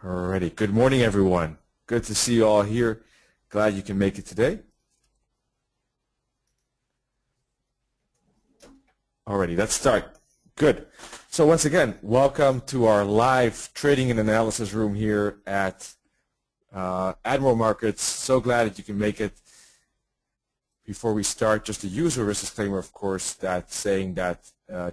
Alrighty, good morning everyone. Good to see you all here. Glad you can make it today. Alrighty, let's start. Good. So once again, welcome to our live trading and analysis room here at Admiral Markets. So glad that you can make it. Before we start, just a user risk disclaimer, of course, that saying that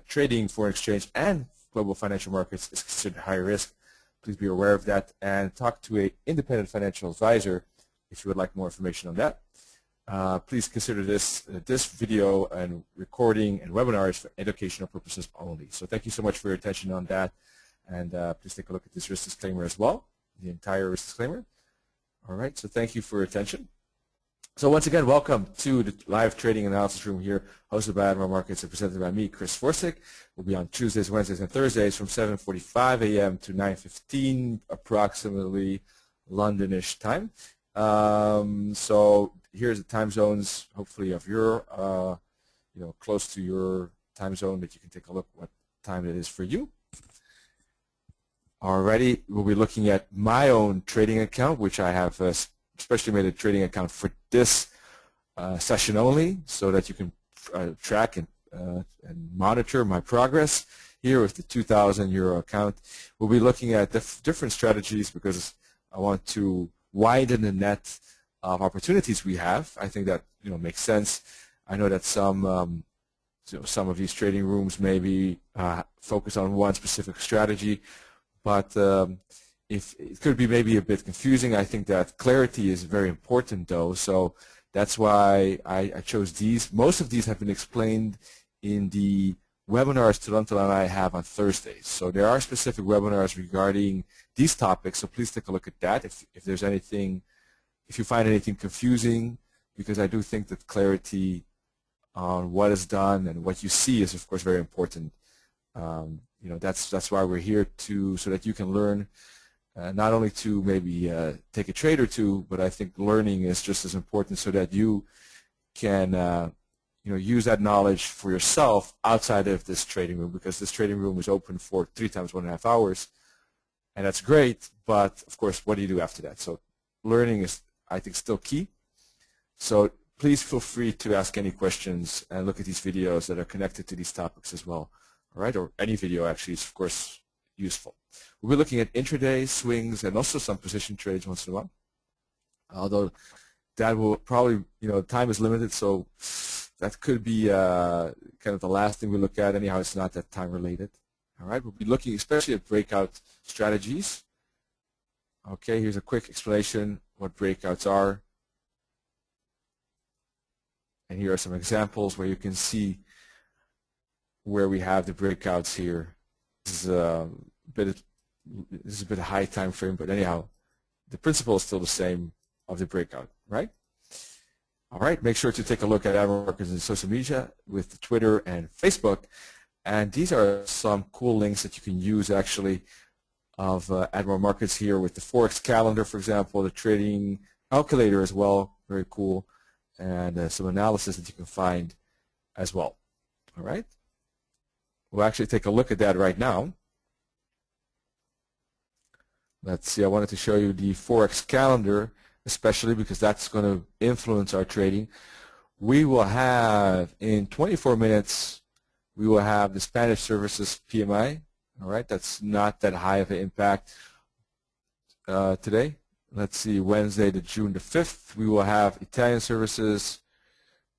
trading foreign exchange and global financial markets is considered high risk. Please be aware of that and talk to an independent financial advisor if you would like more information on that. Please consider this video and recording and webinars for educational purposes only. So thank you so much for your attention on that. And please take a look at this risk disclaimer as well, the entire risk disclaimer. All right, so thank you for your attention. So once again, welcome to the live trading analysis room here, hosted by Admiral Markets and presented by me, Chris Svorcik. We'll be on Tuesdays, Wednesdays, and Thursdays from 7:45 a.m. to 9:15, approximately Londonish time. So here's the time zones, hopefully of your, close to your time zone that you can take a look what time it is for you. Alrighty, we'll be looking at my own trading account, which I have especially made a trading account for this session only, so that you can track and monitor my progress here with the 2,000 euro account. We'll be looking at different strategies because I want to widen the net of opportunities we have. I think that makes sense. I know that some of these trading rooms maybe focus on one specific strategy, but if it could be maybe a bit confusing. I think that clarity is very important though, so that's why I chose these. Most of these have been explained in the webinars Toronto and I have on Thursdays. So there are specific webinars regarding these topics, so please take a look at that if there's anything, if you find anything confusing, because I do think that clarity on what is done and what you see is of course very important. That's why we're here so that you can learn. Not only to maybe take a trade or two, but I think learning is just as important so that you can use that knowledge for yourself outside of this trading room, because this trading room is open for 3 times 1.5 hours, and that's great, but of course what do you do after that? So learning is, I think, still key. So please feel free to ask any questions and look at these videos that are connected to these topics as well. All right, or any video actually is of course useful. We'll be looking at intraday swings and also some position trades once in a while. Although that will probably, time is limited, so that could be kind of the last thing we look at. Anyhow, it's not that time related. All right, we'll be looking especially at breakout strategies. Okay, here's a quick explanation what breakouts are. And here are some examples where you can see where we have the breakouts here. This is a bit high time frame, but anyhow, the principle is still the same of the breakout, right? All right, make sure to take a look at Admiral Markets in social media with Twitter and Facebook. And these are some cool links that you can use actually of Admiral Markets here with the Forex Calendar, for example, the trading calculator as well, very cool, and some analysis that you can find as well. All right, we'll actually take a look at that right now. Let's see, I wanted to show you the Forex Calendar, especially because that's going to influence our trading. We will have, in 24 minutes, we will have the Spanish services PMI. All right, that's not that high of an impact today. Let's see, Wednesday, June the 5th, we will have Italian services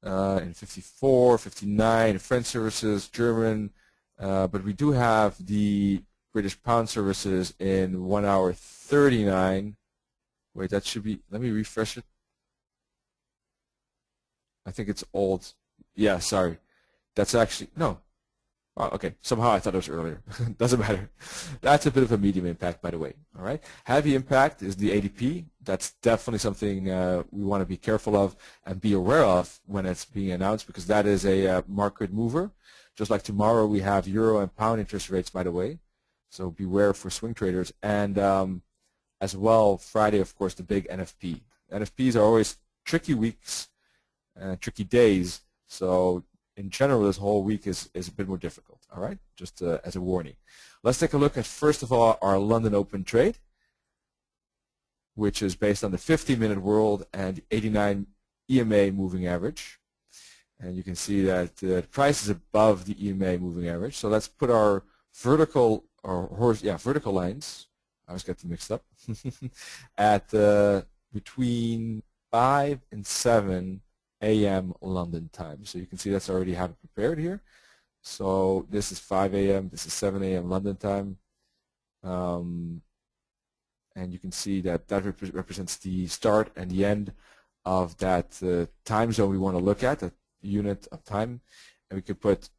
in 54, 59, French services, German, but we do have the British pound services in 1 hour 39. Wait, that should be, let me refresh it. I think it's old. Yeah, sorry. That's actually, no. Oh, okay, somehow I thought it was earlier. Doesn't matter. That's a bit of a medium impact, by the way. All right. Heavy impact is the ADP. That's definitely something we want to be careful of and be aware of when it's being announced, because that is a market mover. Just like tomorrow we have euro and pound interest rates, by the way. So beware for swing traders. And as well, Friday, of course, the big NFP. NFPs are always tricky weeks, tricky days. So in general, this whole week is a bit more difficult, all right, just as a warning. Let's take a look at, first of all, our London Open trade. which is based on the 50-minute world and 89 EMA moving average. And you can see that the price is above the EMA moving average. So let's put our vertical lines. I always get them mixed up at between 5 and 7 a.m. London time. So you can see that's already have it prepared here. So this is 5 a.m. This is 7 a.m. London time. And you can see that that represents the start and the end of that time zone we want to look at, that unit of time. And we could put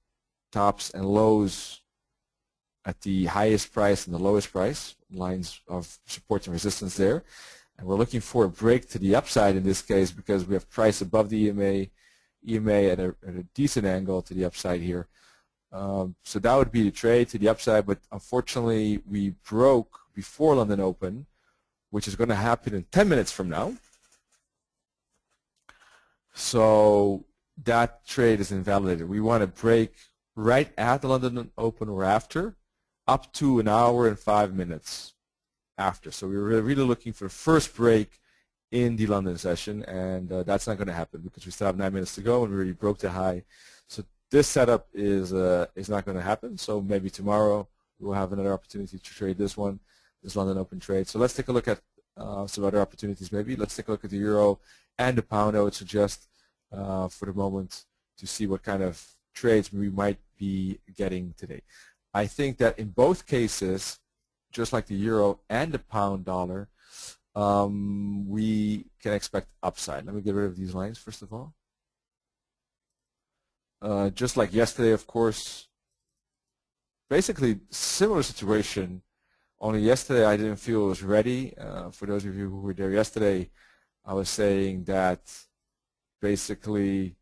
tops and lows at the highest price and the lowest price, lines of support and resistance there. And we're looking for a break to the upside in this case because we have price above the EMA at a decent angle to the upside here. So that would be the trade to the upside, but unfortunately we broke before London Open, which is going to happen in 10 minutes from now. So that trade is invalidated. We want to break right at the London Open or after, up to an hour and 5 minutes after. So we were really looking for the first break in the London session, and that's not going to happen because we still have 9 minutes to go and we already broke the high. So this setup is not going to happen. So maybe tomorrow we'll have another opportunity to trade this one, this London Open trade. So let's take a look at some other opportunities maybe. Let's take a look at the euro and the pound. I would suggest for the moment to see what kind of trades we might be getting today. I think that in both cases, just like the euro and the pound dollar, we can expect upside. Let me get rid of these lines first of all. Just like yesterday, of course, basically similar situation, only yesterday I didn't feel it was ready. For those of you who were there yesterday, I was saying that basically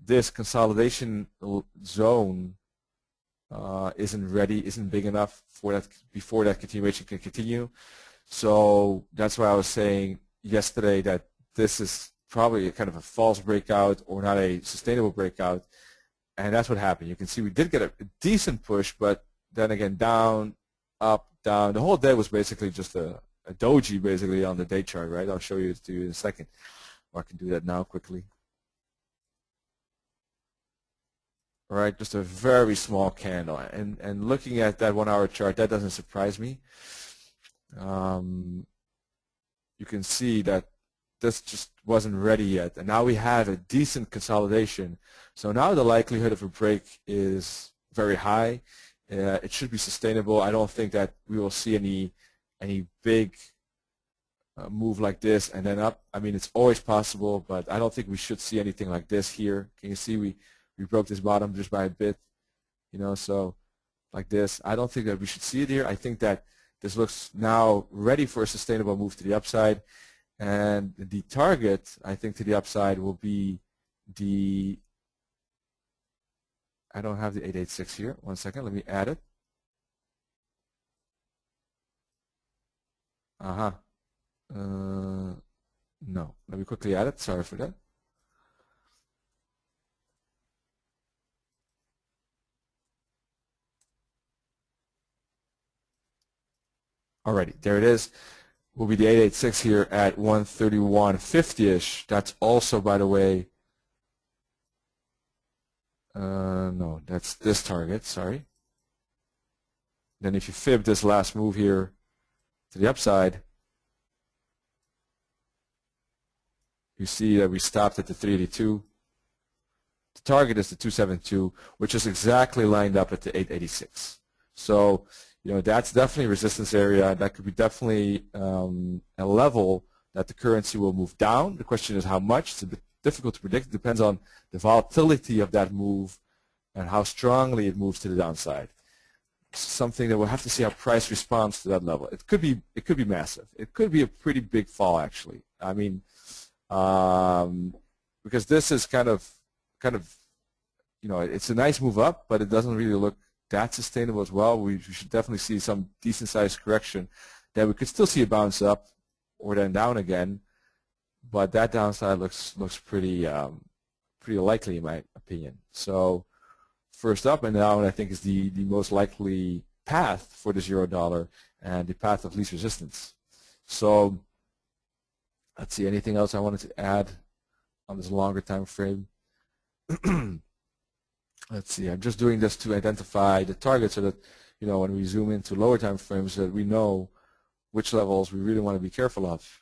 this consolidation zone isn't ready, isn't big enough for that before that continuation can continue. So that's why I was saying yesterday that this is probably a kind of a false breakout or not a sustainable breakout, and that's what happened. You can see we did get a decent push, but then again down, up, down. The whole day was basically just a doji basically on the day chart, right? I'll show you to you in a second, or I can do that now quickly. All right, just a very small candle, and looking at that 1 hour chart, that doesn't surprise me. You can see that this just wasn't ready yet, and now we have a decent consolidation. So now the likelihood of a break is very high. It should be sustainable. I don't think that we will see any big move like this and then up. I mean, it's always possible, but I don't think we should see anything like this here. Can you see we broke this bottom just by a bit, you know, so like this. I don't think that we should see it here. I think that this looks now ready for a sustainable move to the upside, and the target, I think, to the upside will be the, I don't have the 886 here. 1 second, let me add it. No, let me quickly add it. Sorry for that. Alrighty, there it is. Will be the 886 here at 131.50-ish. That's also, by the way, no, that's this target, sorry. Then if you fib this last move here to the upside, you see that we stopped at the 382. The target is the 272, which is exactly lined up at the 886. So, you know, that's definitely a resistance area. That could be definitely a level that the currency will move down. The question is how much. It's a bit difficult to predict. It depends on the volatility of that move and how strongly it moves to the downside. It's something that we'll have to see how price responds to that level. It could be massive. It could be a pretty big fall, actually. I mean, because this is kind of, you know, it's a nice move up, but it doesn't really look that sustainable as well. We should definitely see some decent sized correction. Then we could still see a bounce up or then down again, but that downside looks pretty likely in my opinion. So first up and down, I think, is the most likely path for this euro dollar and the path of least resistance. So let's see, anything else I wanted to add on this longer time frame? Let's see, I'm just doing this to identify the target so that, you know, when we zoom into lower time frames, that we know which levels we really want to be careful of.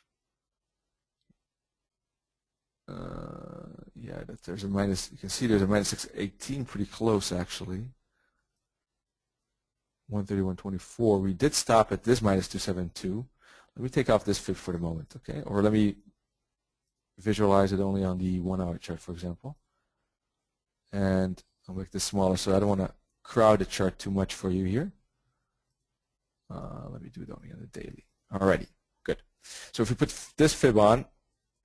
Yeah, that there's a minus, you can see there's a minus 618 pretty close actually. 131.24. We did stop at this minus 272. Let me take off this fib for the moment, okay? Or let me visualize it only on the 1 hour chart, for example. And I'll make this smaller so I don't want to crowd the chart too much for you here. Let me do it only on the daily. Alrighty, good. So if we put this fib on,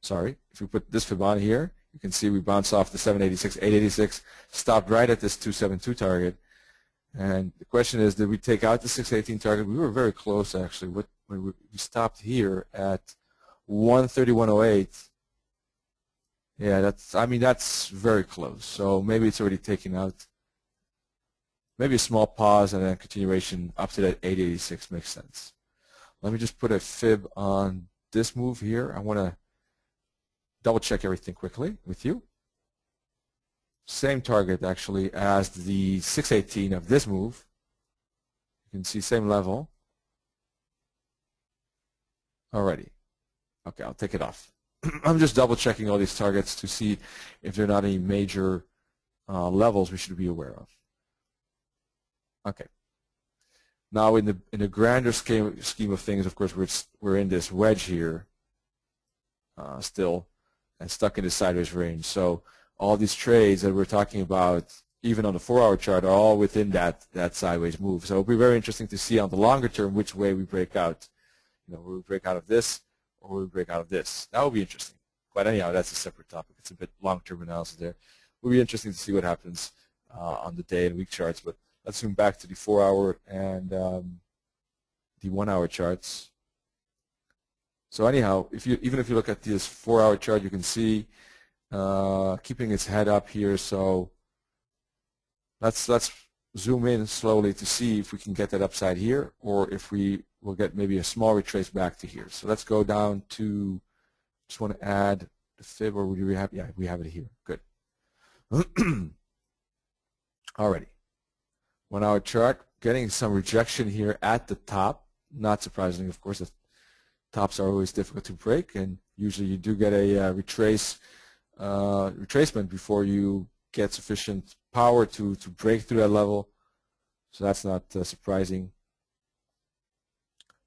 if we put this fib on here, you can see we bounced off the 786, 886, stopped right at this 272 target. And the question is, did we take out the 618 target? We were very close actually. When we stopped here at 131.08. Yeah, that's very close. So maybe it's already taken out. Maybe a small pause and then continuation up to that 886 makes sense. Let me just put a fib on this move here. I want to double check everything quickly with you. Same target actually as the 618 of this move. You can see same level. Alrighty. Okay, I'll take it off. I'm just double checking all these targets to see if there are not any major levels we should be aware of. Okay. Now in the grander scheme of things, of course, we're in this wedge here still and stuck in the sideways range. So all these trades that we're talking about, even on the 4 hour chart, are all within that sideways move. So it'll be very interesting to see on the longer term which way we break out. You know, will we break out of this or will we break out of this? That will be interesting. But anyhow, that's a separate topic. It's a bit long-term analysis there. It will be interesting to see what happens on the day and week charts. But let's zoom back to the 4 hour and the 1 hour charts. So anyhow, even if you look at this 4 hour chart, you can see keeping its head up here. So let's zoom in slowly to see if we can get that upside here, or if we will get maybe a small retrace back to here. So let's go down to, just want to add the fib, or do we have, yeah, we have it here. Good. Alrighty. 1 hour chart, getting some rejection here at the top. Not surprisingly, of course, the tops are always difficult to break, and usually you do get a retracement before you get sufficient power to break through that level. So that's not surprising.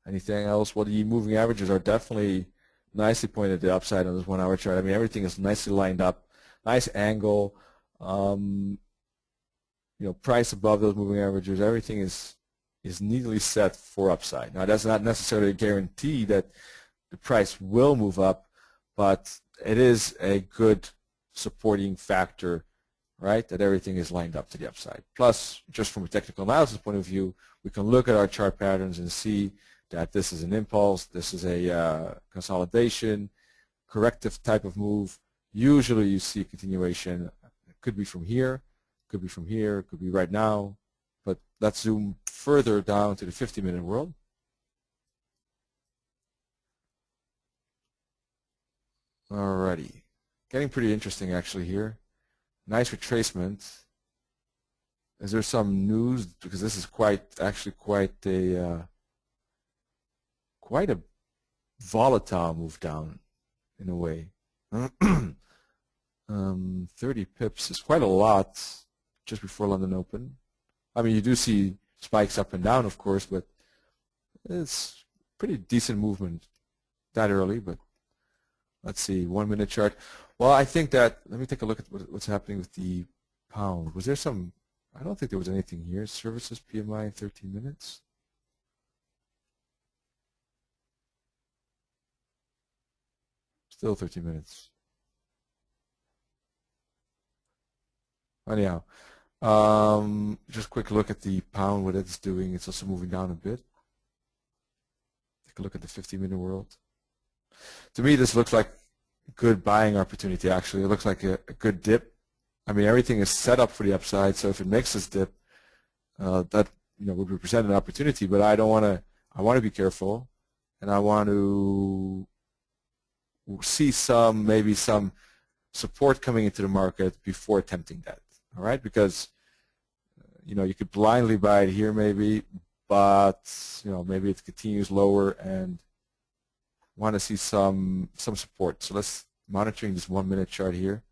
Anything else? Well, the moving averages are definitely nicely pointed to the upside on this 1 hour chart. I mean, everything is nicely lined up, nice angle. You know, price above those moving averages. Everything is neatly set for upside. Now, that's not necessarily a guarantee that the price will move up, but it is a good supporting factor, right, that everything is lined up to the upside. Plus, just from a technical analysis point of view, we can look at our chart patterns and see that this is an impulse, this is a consolidation, corrective type of move. Usually you see a continuation. It could be from here, could be from here, could be right now. But let's zoom further down to the 50-minute world. Alrighty. Getting pretty interesting actually here. Nice retracement. Is there some news? Because this is actually quite a volatile move down in a way. 30 pips is quite a lot just before London Open. I mean, you do see spikes up and down, of course, but it's pretty decent movement that early. But let's see, 1 minute chart. Well, I think that, let me take a look at what's happening with the pound. Was there some, I don't think there was anything here. Services PMI in 13 minutes. Still 13 minutes. Anyhow, just a quick look at the pound, what it's doing. It's also moving down a bit. Take a look at the 50-minute world. To me, this looks like a good buying opportunity, actually. It looks like a good dip. I mean, everything is set up for the upside, so if it makes this dip, that would represent an opportunity, but I don't want to, I want to be careful, and I want to see maybe some support coming into the market before attempting that. All right, because you could blindly buy it here maybe, but maybe it continues lower and want to see some support. So let's monitoring this 1 minute chart here.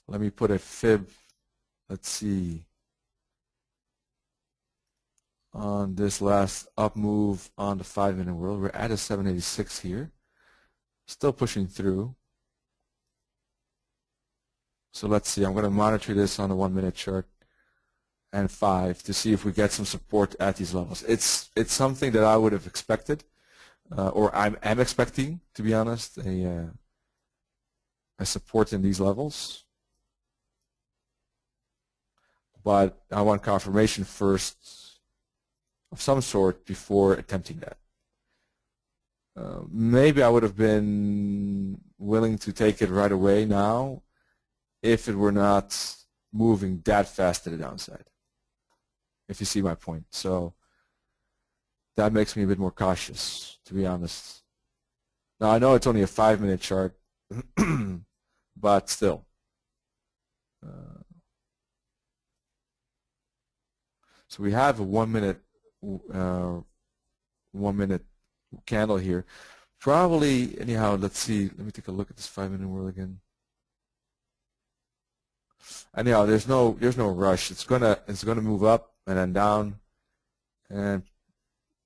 Let me put a fib, let's see, on this last up move on the 5-minute world. We're at a 786 here, still pushing through. So let's see, I'm going to monitor this on the 1 minute chart and 5 to see if we get some support at these levels. It's something that I would have expected, or am expecting, to be honest, a support in these levels. But I want confirmation first of some sort before attempting that. Maybe I would have been willing to take it right away now if it were not moving that fast to the downside, if you see my point. So that makes me a bit more cautious, to be honest. Now I know it's only a 5-minute chart, but still. So we have a 1 minute candle here. Probably, anyhow, let's see. Let me take a look at this 5-minute world again. Anyhow, there's no rush. It's gonna move up and then down, and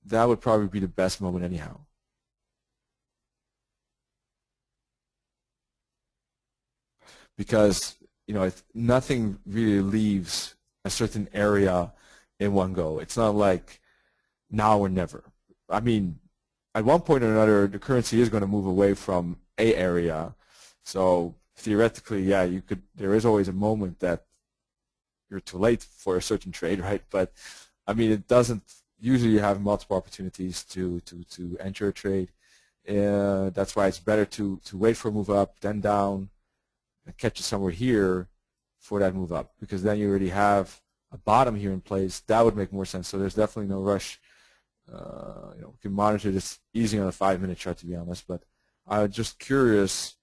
that would probably be the best moment anyhow. Because if nothing really leaves a certain area in one go. It's not like now or never. I mean, at one point or another, the currency is going to move away from a area. So theoretically, yeah, there is always a moment that you're too late for a certain trade, right? But I mean, it doesn't. Usually, you have multiple opportunities to enter a trade. That's why it's better to wait for a move up, then down, and catch it somewhere here for that move up, because then you already have a bottom here in place. That would make more sense. So there's definitely no rush. We can monitor this easy on a 5-minute chart, to be honest. But I'm just curious.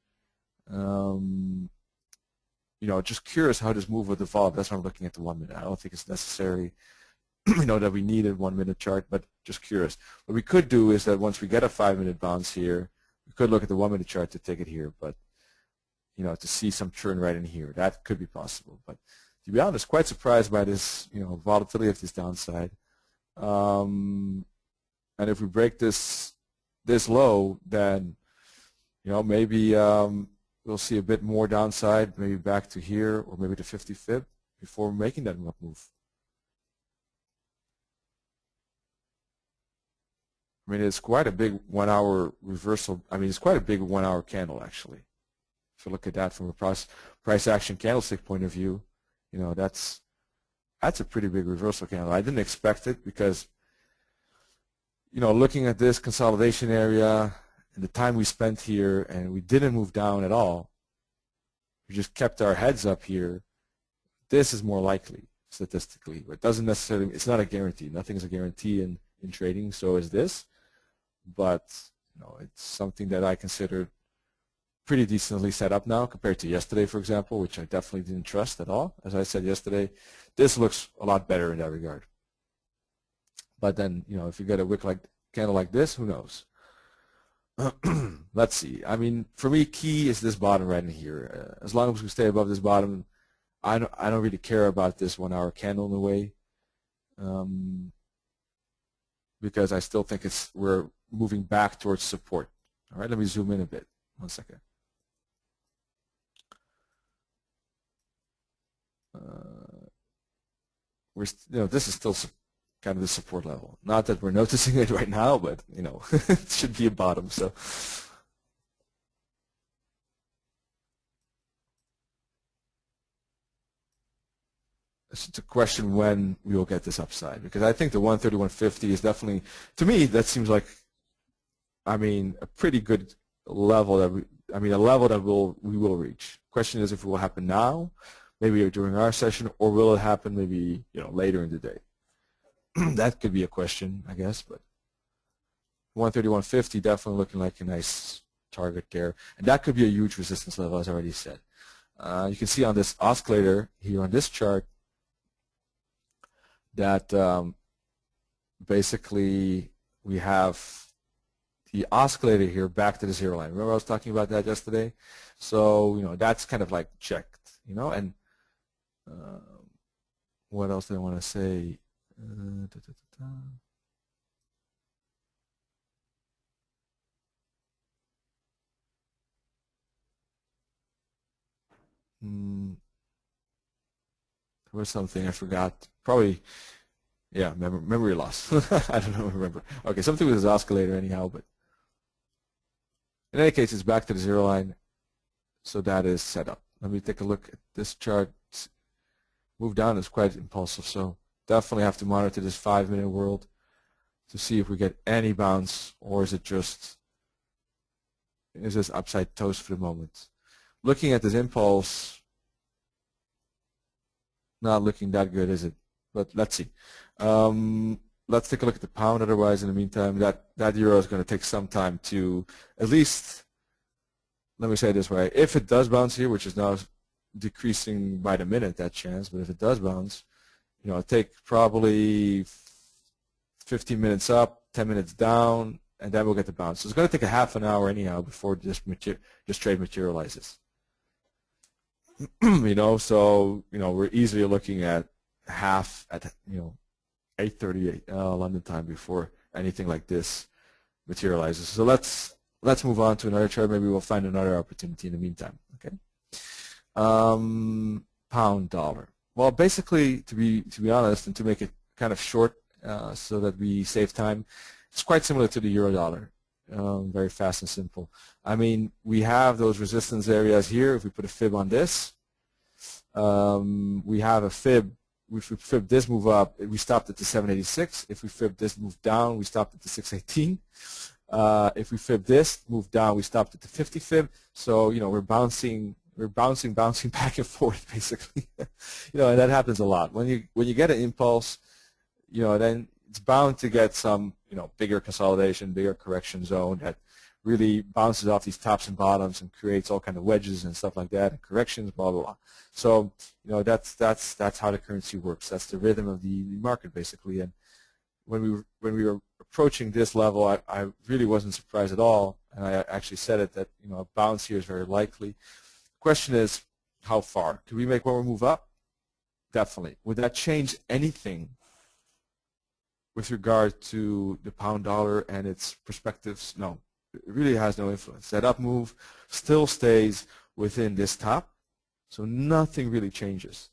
Just curious how this move would evolve. That's why I'm looking at the 1 minute. I don't think it's necessary, that we need a 1 minute chart, but just curious. What we could do is that once we get a 5-minute bounce here, we could look at the 1 minute chart to take it here. But to see some churn right in here, that could be possible. But to be honest, quite surprised by this, volatility of this downside. And if we break this low, then, maybe we'll see a bit more downside, maybe back to here or maybe to 50 fib before making that move. I mean, it's quite a big 1 hour reversal. I mean, it's quite a big 1 hour candle, actually. If you look at that from a price action candlestick point of view, that's a pretty big reversal candle. I didn't expect it because, looking at this consolidation area and the time we spent here, and we didn't move down at all, we just kept our heads up here, this is more likely statistically. But it doesn't necessarily, it's not a guarantee. Nothing is a guarantee in trading, so is this. But, it's something that I consider pretty decently set up now compared to yesterday, for example, which I definitely didn't trust at all. As I said yesterday, this looks a lot better in that regard. But then, if you get a wick candle like this, who knows? Let's see. I mean, for me, key is this bottom right in here. As long as we stay above this bottom, I don't really care about this 1 hour candle in a way, because I still think we're moving back towards support. All right, let me zoom in a bit. 1 second. This is still kind of the support level. Not that we're noticing it right now, but it should be a bottom. So it's just a question when we will get this upside, because I think the 131.50 is definitely, to me, that seems like, a pretty good level that a level that we will reach. Question is if it will happen now, maybe during our session, or will it happen maybe later in the day? That could be a question, I guess. But 131.50 definitely looking like a nice target there, and that could be a huge resistance level, as I already said. You can see on this oscillator here on this chart that basically we have the oscillator here back to the zero line. Remember I was talking about that yesterday? So that's kind of like checked, and what else did I want to say? There was something I forgot. Probably, yeah, memory loss. I don't know, remember. Okay, something with this oscillator anyhow, but in any case, it's back to the zero line, so that is set up. Let me take a look at this chart. Move down is quite impulsive, so definitely have to monitor this 5-minute world to see if we get any bounce, or is this upside toast for the moment. Looking at this impulse, not looking that good, is it? But let's see. Let's take a look at the pound. Otherwise, in the meantime, that euro is going to take some time to, at least, let me say it this way, if it does bounce here, which is now decreasing by the minute, that chance, but if it does bounce, it'll take probably 15 minutes up, 10 minutes down, and then we'll get the bounce. So it's going to take a half an hour anyhow before this trade materializes. So we're easily looking at half at 8:38 London time before anything like this materializes. So let's move on to another chart. Maybe we'll find another opportunity in the meantime. Okay. Pound dollar. Well, basically, to be honest, and to make it kind of short, so that we save time, it's quite similar to the euro dollar. Very fast and simple. I mean, we have those resistance areas here. If we put a fib on this, we have a fib. If we fib this move up, we stopped at the 786. If we fib this move down, we stopped at the 618. If we fib this move down, we stopped at the 50 fib. So we're bouncing back and forth basically. And that happens a lot. When you get an impulse, then it's bound to get some bigger consolidation, bigger correction zone that really bounces off these tops and bottoms and creates all kind of wedges and stuff like that, and corrections, blah blah blah. So that's how the currency works. That's the rhythm of the market basically. And when we were approaching this level, I really wasn't surprised at all, and I actually said it that a bounce here is very likely. The question is, how far? Could we make one more move up? Definitely. Would that change anything with regard to the pound dollar and its perspectives? No. It really has no influence. That up move still stays within this top, so nothing really changes.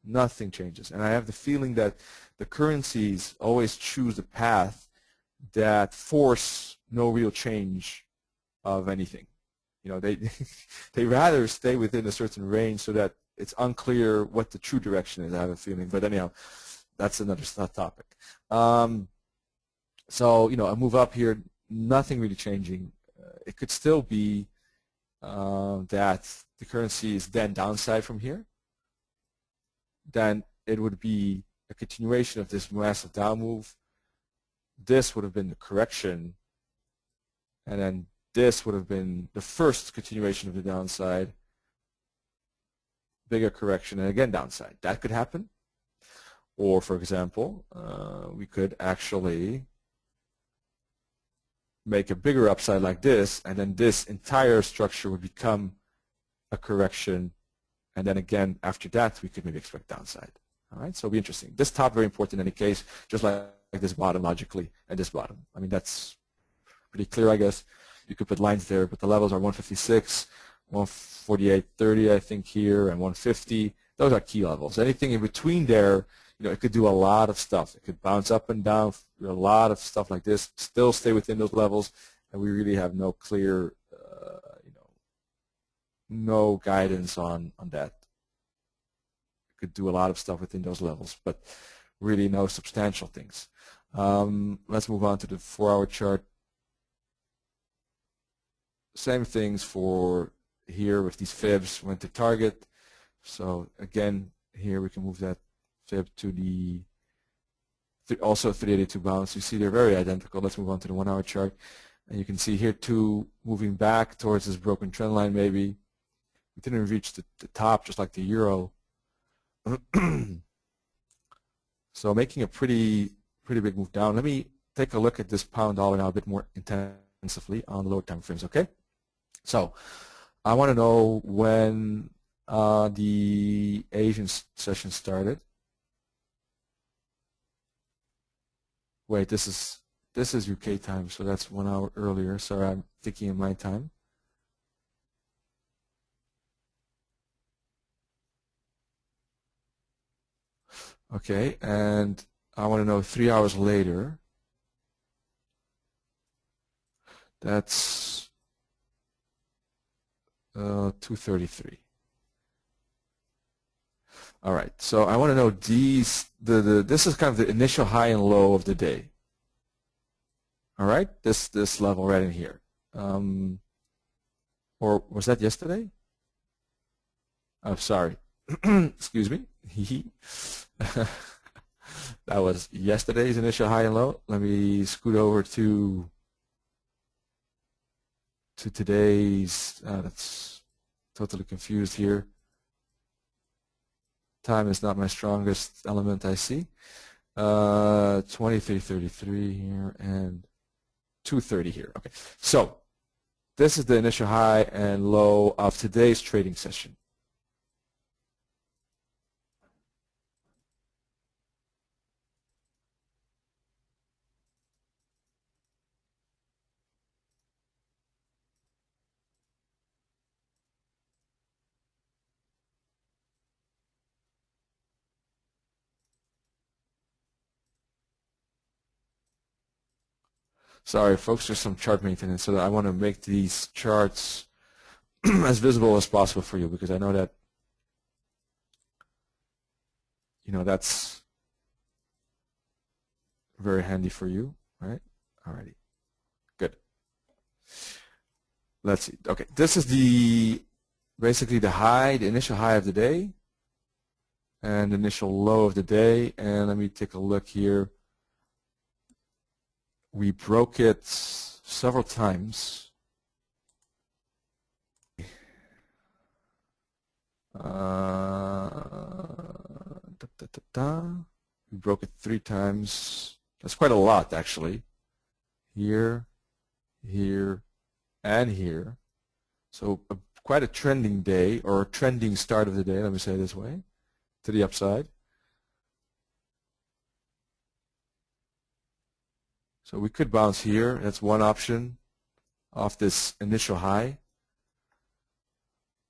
Nothing changes. And I have the feeling that the currencies always choose a path that force no real change of anything. They rather stay within a certain range so that it's unclear what the true direction is, I have a feeling. But anyhow, that's another topic. So, a move up here, nothing really changing. It could still be that the currency is then downside from here. Then it would be a continuation of this massive down move. This would have been the correction, and then this would have been the first continuation of the downside, bigger correction, and again downside. That could happen. Or, for example, we could actually make a bigger upside like this, and then this entire structure would become a correction, and then again after that we could maybe expect downside. All right, so it'll be interesting. This top very important in any case, just like this bottom logically, and this bottom. I mean, that's pretty clear, I guess. You could put lines there, but the levels are 156, 148.30, I think here, and 150. Those are key levels. Anything in between there, it could do a lot of stuff. It could bounce up and down, a lot of stuff like this, still stay within those levels, and we really have no clear, no guidance on that. It could do a lot of stuff within those levels, but really no substantial things. Let's move on to the 4-hour chart. Same things for here with these fibs, went to target, So again, here we can move that fib to the also 382 bounce. You see they're very identical. Let's move on to the 1 hour chart. And you can see here two moving back towards this broken trend line maybe. We didn't reach the top just like the euro. So making a pretty big move down. Let me take a look at this pound dollar now a bit more intensively on the lower time frames, okay? So I want to know when the Asian session started. Wait, this is UK time, so that's 1 hour earlier. Sorry, I'm thinking in my time. Okay, and I want to know 3 hours later. That's 2:33. All right, so I want to know these. This is kind of the initial high and low of the day. All right, this level right in here. Or was that yesterday? I'm sorry. Excuse me. That was yesterday's initial high and low. Let me scoot over to today's. That's totally confused here. Time is not my strongest element, I see. 23:33 here and 2:30 here. Okay, so this is the initial high and low of today's trading session. Sorry, folks, there's some chart maintenance, so I want to make these charts as visible as possible for you because I know that that's very handy for you, right? Alrighty, good. Let's see. Okay, this is basically the high, the initial high of the day, and the initial low of the day. And let me take a look here. We broke it several times. We broke it 3 times. That's quite a lot, actually. Here, here, and here. So quite a trending day, or a trending start of the day, let me say it this way, to the upside. So we could bounce here. That's one option off this initial high.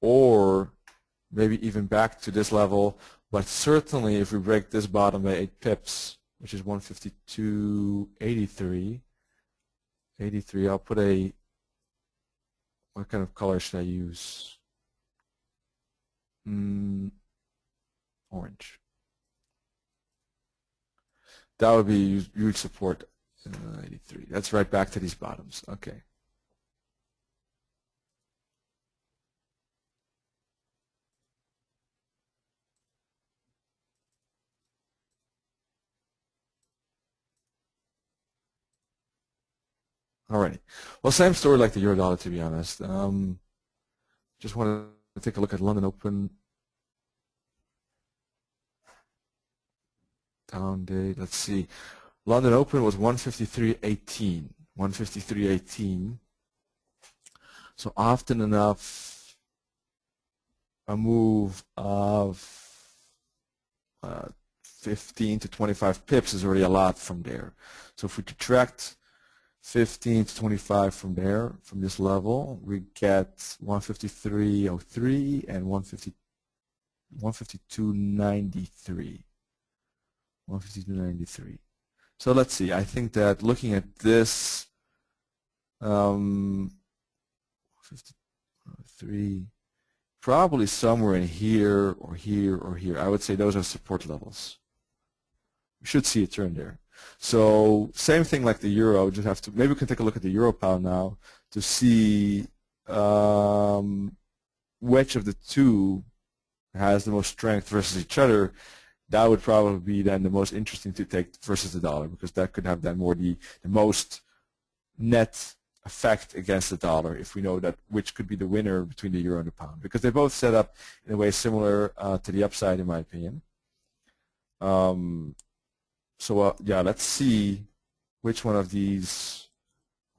Or maybe even back to this level. But certainly if we break this bottom by 8 pips, which is 152.83, I'll put what kind of color should I use? Orange. That would be huge support. 83. That's right back to these bottoms. Okay. Alrighty. Well, same story like the euro dollar, to be honest. Just want to take a look at London Open. Down day. Let's see. London Open was 153.18. 153.18. So often enough, a move of 15 to 25 pips is already a lot from there. So if we detract 15 to 25 from there, from this level, we get 153.03 and 152.93. 152.93. So let's see. I think that looking at this, 53, probably somewhere in here or here or here. I would say those are support levels. We should see a turn there. So same thing like the euro. Just have to maybe we can take a look at the euro pound now to see which of the two has the most strength versus each other, that would probably be then the most interesting to take versus the dollar, because that could have then more the most net effect against the dollar if we know that which could be the winner between the euro and the pound, because they both set up in a way similar to the upside in my opinion. Yeah, let's see which one of these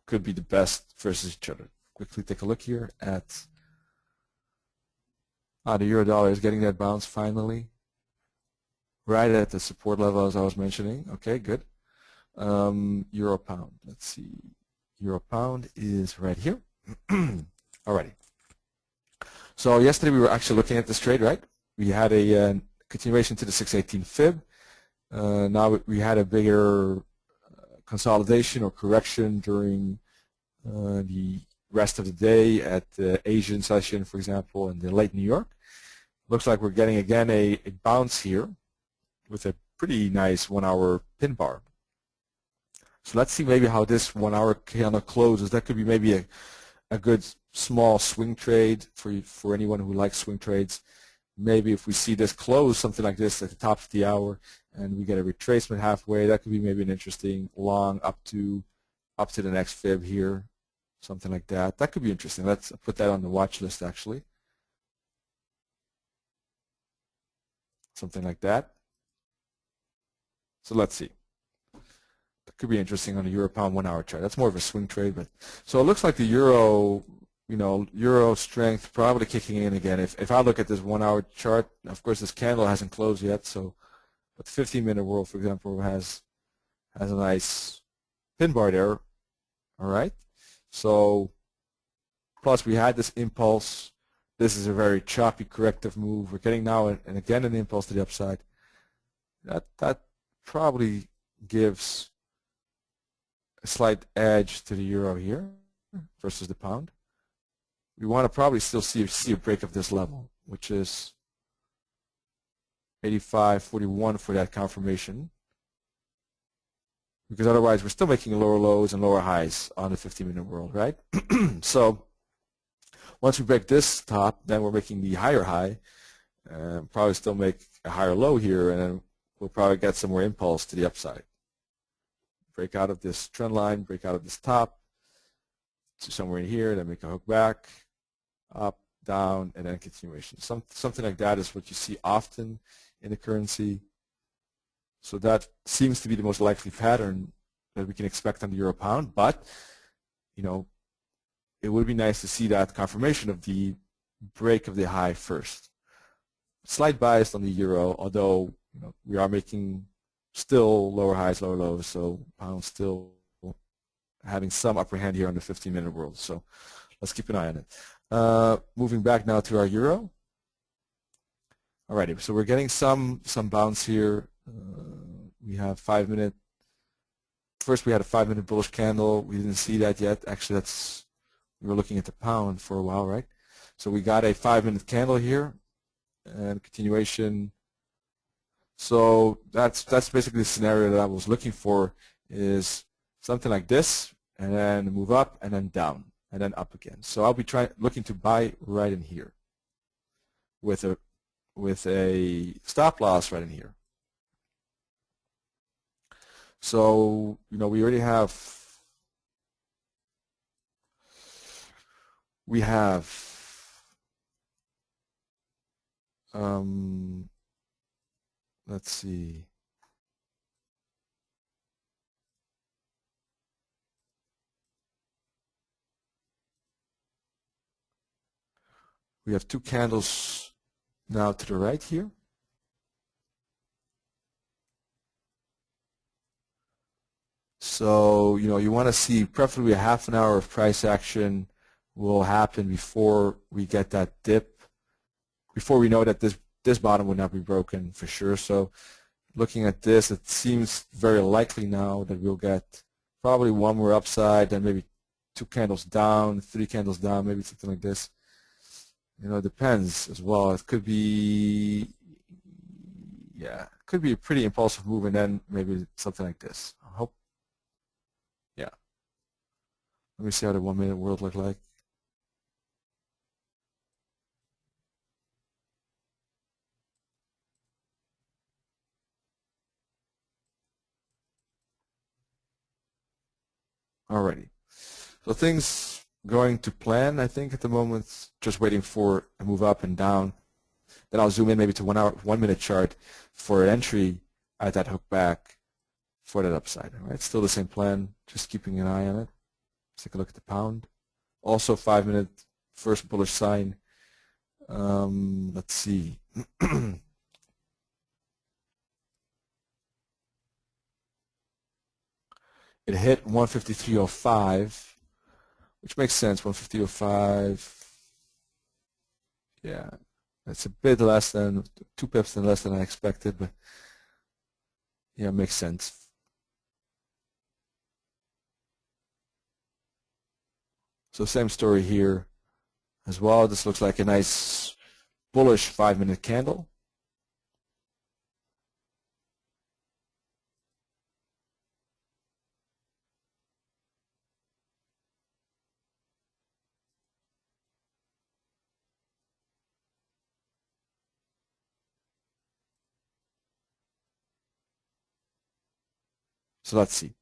could be the best versus each other. Quickly take a look here at the euro dollar is getting that bounce finally, right at the support level as I was mentioning. Okay, good. Euro pound. Let's see. Euro pound is right here. Alrighty. So yesterday we were actually looking at this trade, right? We had a continuation to the 618 fib. Now we had a bigger consolidation or correction during the rest of the day at the Asian session, for example, in the late New York. Looks like we're getting again a bounce here with a pretty nice 1 hour pin bar. So let's see maybe how this 1 hour candle closes. That could be maybe a good small swing trade for anyone who likes swing trades. Maybe if we see this close something like this at the top of the hour and we get a retracement halfway, that could be maybe an interesting long up to the next fib here, something like that. That could be interesting. Let's put that on the watch list actually. Something like that. So let's see. That could be interesting on the euro pound 1 hour chart. That's more of a swing trade, but so it looks like the euro, euro strength probably kicking in again. If I look at this 1 hour chart, of course this candle hasn't closed yet, so but the 15-minute world, for example, has a nice pin bar there. All right. So plus we had this impulse. This is a very choppy corrective move. We're getting now and again an impulse to the upside. That probably gives a slight edge to the euro here versus the pound. We want to probably still see a break of this level, which is 85.41 for that confirmation, because otherwise we're still making lower lows and lower highs on the 15-minute world, right? So once we break this top, then we're making the higher high, and probably still make a higher low here, and then we'll probably get some more impulse to the upside. Break out of this trend line, break out of this top to somewhere in here, then make a hook back, up, down, and then continuation. Something like that is what you see often in the currency. So that seems to be the most likely pattern that we can expect on the euro pound, but it would be nice to see that confirmation of the break of the high first. Slight bias on the euro, although we are making still lower highs, lower lows, so pound still having some upper hand here on the 15-minute world. So let's keep an eye on it. Moving back now to our euro. Alrighty, so we're getting some bounce here. We have 5-minute. First, we had a 5-minute bullish candle. We didn't see that yet. Actually, we were looking at the pound for a while, right? So we got a 5-minute candle here, and continuation. So that's basically the scenario that I was looking for, is something like this, and then move up, and then down, and then up again. So I'll be looking to buy right in here with a stop loss right in here. So we already have let's see. We have 2 candles now to the right here. So you want to see preferably a half an hour of price action will happen before we get that dip, before we know that this bottom would not be broken for sure. So looking at this, it seems very likely now that we'll get probably one more upside, then maybe 2 candles down, 3 candles down, maybe something like this. It depends as well. It could be, it could be a pretty impulsive move, and then maybe something like this. I hope. Yeah. Let me see how the 1-minute world look like. Alrighty. So things going to plan, I think, at the moment. Just waiting for a move up and down. Then I'll zoom in maybe to 1 hour, 1 minute chart for an entry at that hook back for that upside. All right, still the same plan. Just keeping an eye on it. Let's take a look at the pound. Also 5 minute first bullish sign. Let's see. It hit 153.05, which makes sense. 153.05. Yeah, it's a bit less than 2 pips than less than I expected, but yeah, it makes sense. So same story here as well. This looks like a nice bullish 5 minute candle. So let's see.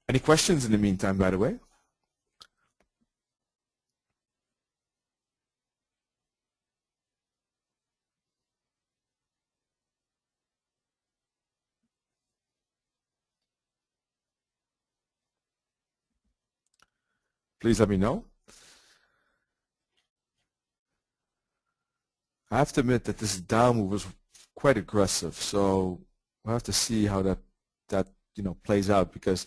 Any questions in the meantime, by the way? Please let me know. I have to admit that this down move was quite aggressive, so we'll have to see how that plays out, because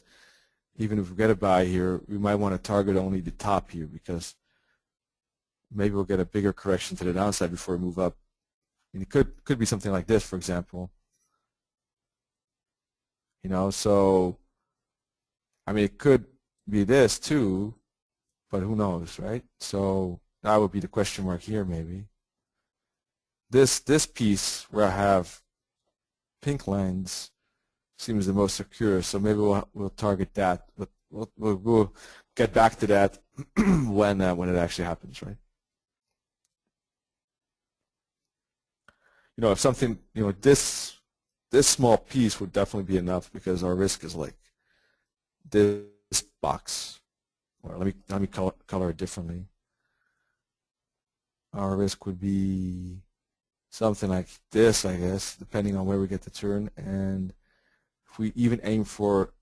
even if we get a buy here, we might want to target only the top here, because maybe we'll get a bigger correction to the downside before we move up. I mean, it could be something like this, for example. So I mean, it could be this too, but who knows, right? So that would be the question mark here, maybe. This piece where I have pink lines seems the most secure, so maybe we'll target that, but we'll get back to that when it actually happens, right? If something, this small piece would definitely be enough, because our risk is like this box. Or let me color it differently. Our risk would be something like this, I guess, depending on where we get the turn. And if we even aim for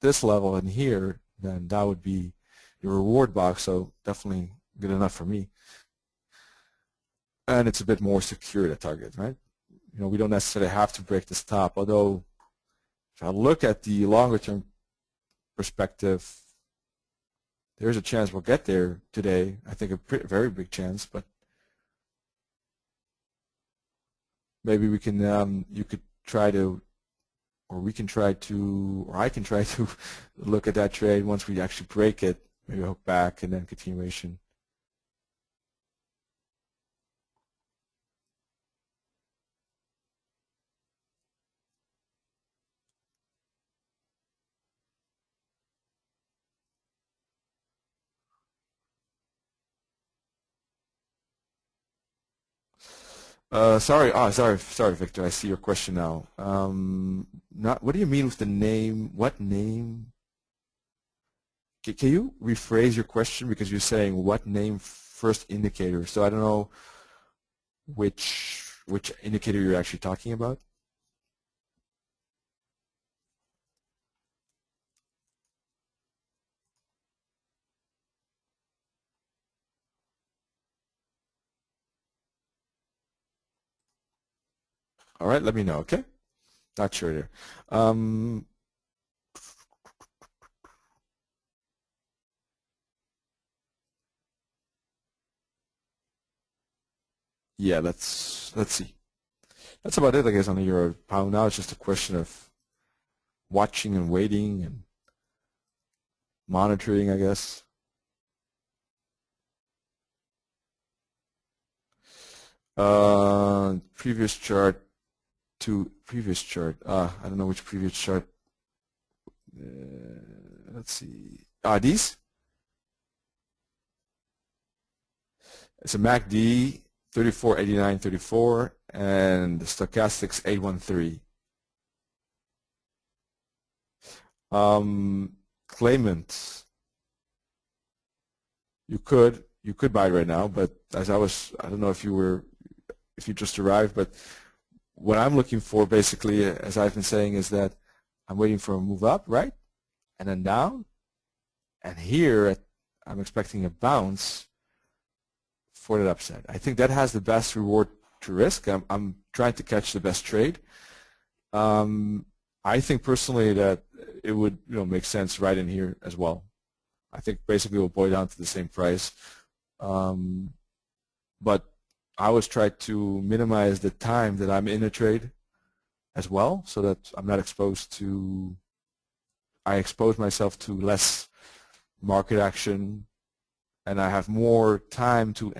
this level in here, then that would be the reward box, so definitely good enough for me. And it's a bit more secure, the target, right? We don't necessarily have to break this top, although if I look at the longer term perspective, there's a chance we'll get there today. I think a very big chance, but maybe we can, you could try to, or we can try to, or I can try to look at that trade once we actually break it, maybe hook back and then continuation. Sorry, Victor. I see your question now. What do you mean with the name? What name? Can you rephrase your question, because you're saying what name first indicator? So I don't know which indicator you're actually talking about. All right, let me know. Okay, not sure there. Yeah, let's see. That's about it, I guess, on the euro pound. Now it's just a question of watching and waiting and monitoring, I guess. Previous chart to previous chart. I don't know which previous chart. Let's see. These? It's a MACD 3489.34 and the stochastics 813. claimant, you could buy it right now, but I don't know if you just arrived, but what I'm looking for basically, as I've been saying, is that I'm waiting for a move up, right? And then down, and here I'm expecting a bounce for that upside. I think that has the best reward to risk. I'm trying to catch the best trade. I think personally that it would make sense right in here as well. I think basically we'll boil down to the same price. But I always try to minimize the time that I'm in a trade as well, so that I'm not exposed to, I expose myself to less market action, and I have more time to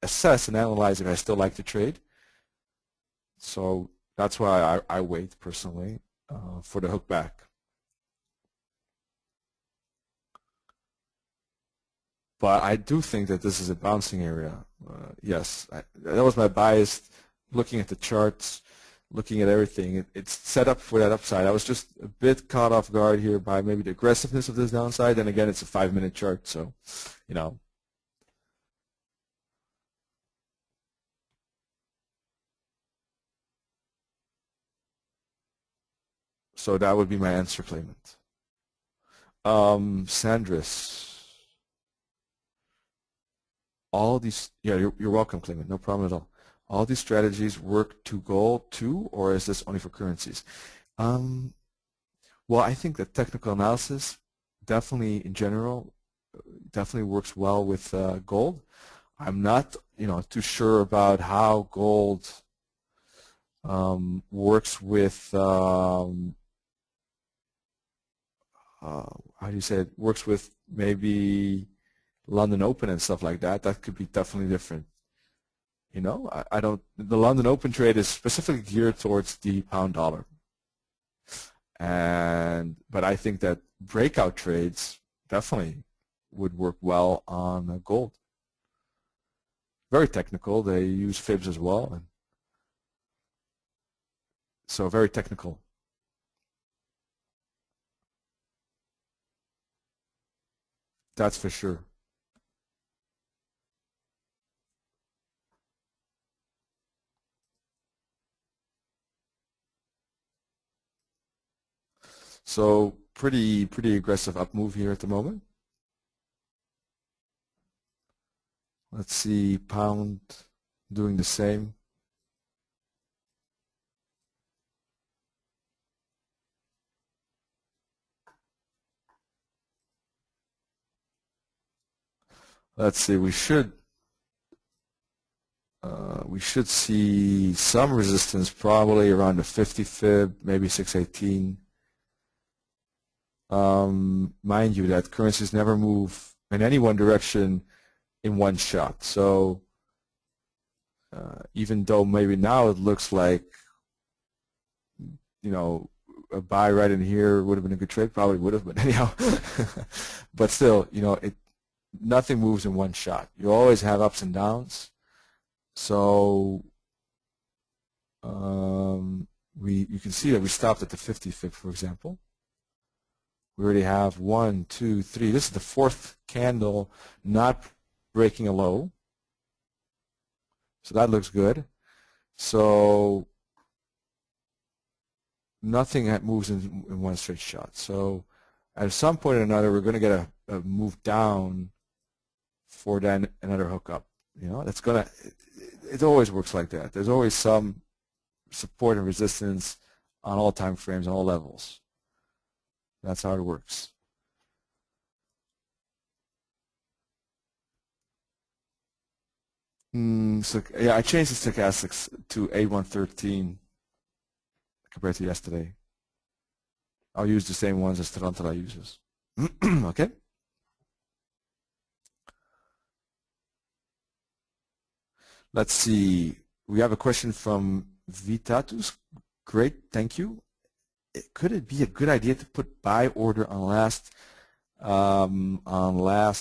assess and analyze if I still like the trade. So that's why I wait personally for the hook back. But I do think that this is a bouncing area. Yes, that was my bias, looking at the charts, looking at everything. It's set up for that upside. I was just a bit caught off guard here by maybe the aggressiveness of this downside. And again, it's a 5-minute chart, so So that would be my answer, claimant. Sandris. All these, yeah, you're welcome, claimant. No problem at all. All these strategies work to gold too, or is this only for currencies? Well, I think that technical analysis definitely, in general, definitely works well with gold. I'm not, too sure about how gold works with how do you say it? Works with maybe London Open and stuff like that. That could be definitely different. I don't. The London Open trade is specifically geared towards the pound dollar, but I think that breakout trades definitely would work well on gold. Very technical. They use fibs as well, and so very technical. That's for sure. So pretty aggressive up move here at the moment. Let's see, pound doing the same. Let's see, we should see some resistance probably around the 50 fib, maybe 618. Mind you that currencies never move in any one direction in one shot. So even though maybe now it looks like a buy right in here would have been a good trade, probably would have, but anyhow, but still, nothing moves in one shot. You always have ups and downs. So you can see that we stopped at the 50 fib, for example. We already have 1, 2, 3. This is the fourth candle not breaking a low. So that looks good. So nothing moves in one straight shot. So at some point or another, we're going to get a move down for then another hookup. That's going to, it always works like that. There's always some support and resistance on all time frames, on all levels. That's how it works. So yeah, I changed the stochastics to A113 compared to yesterday. I'll use the same ones as Tarantula uses. Okay. Let's see. We have a question from Vitatus. Great, thank you. Could it be a good idea to put buy order on last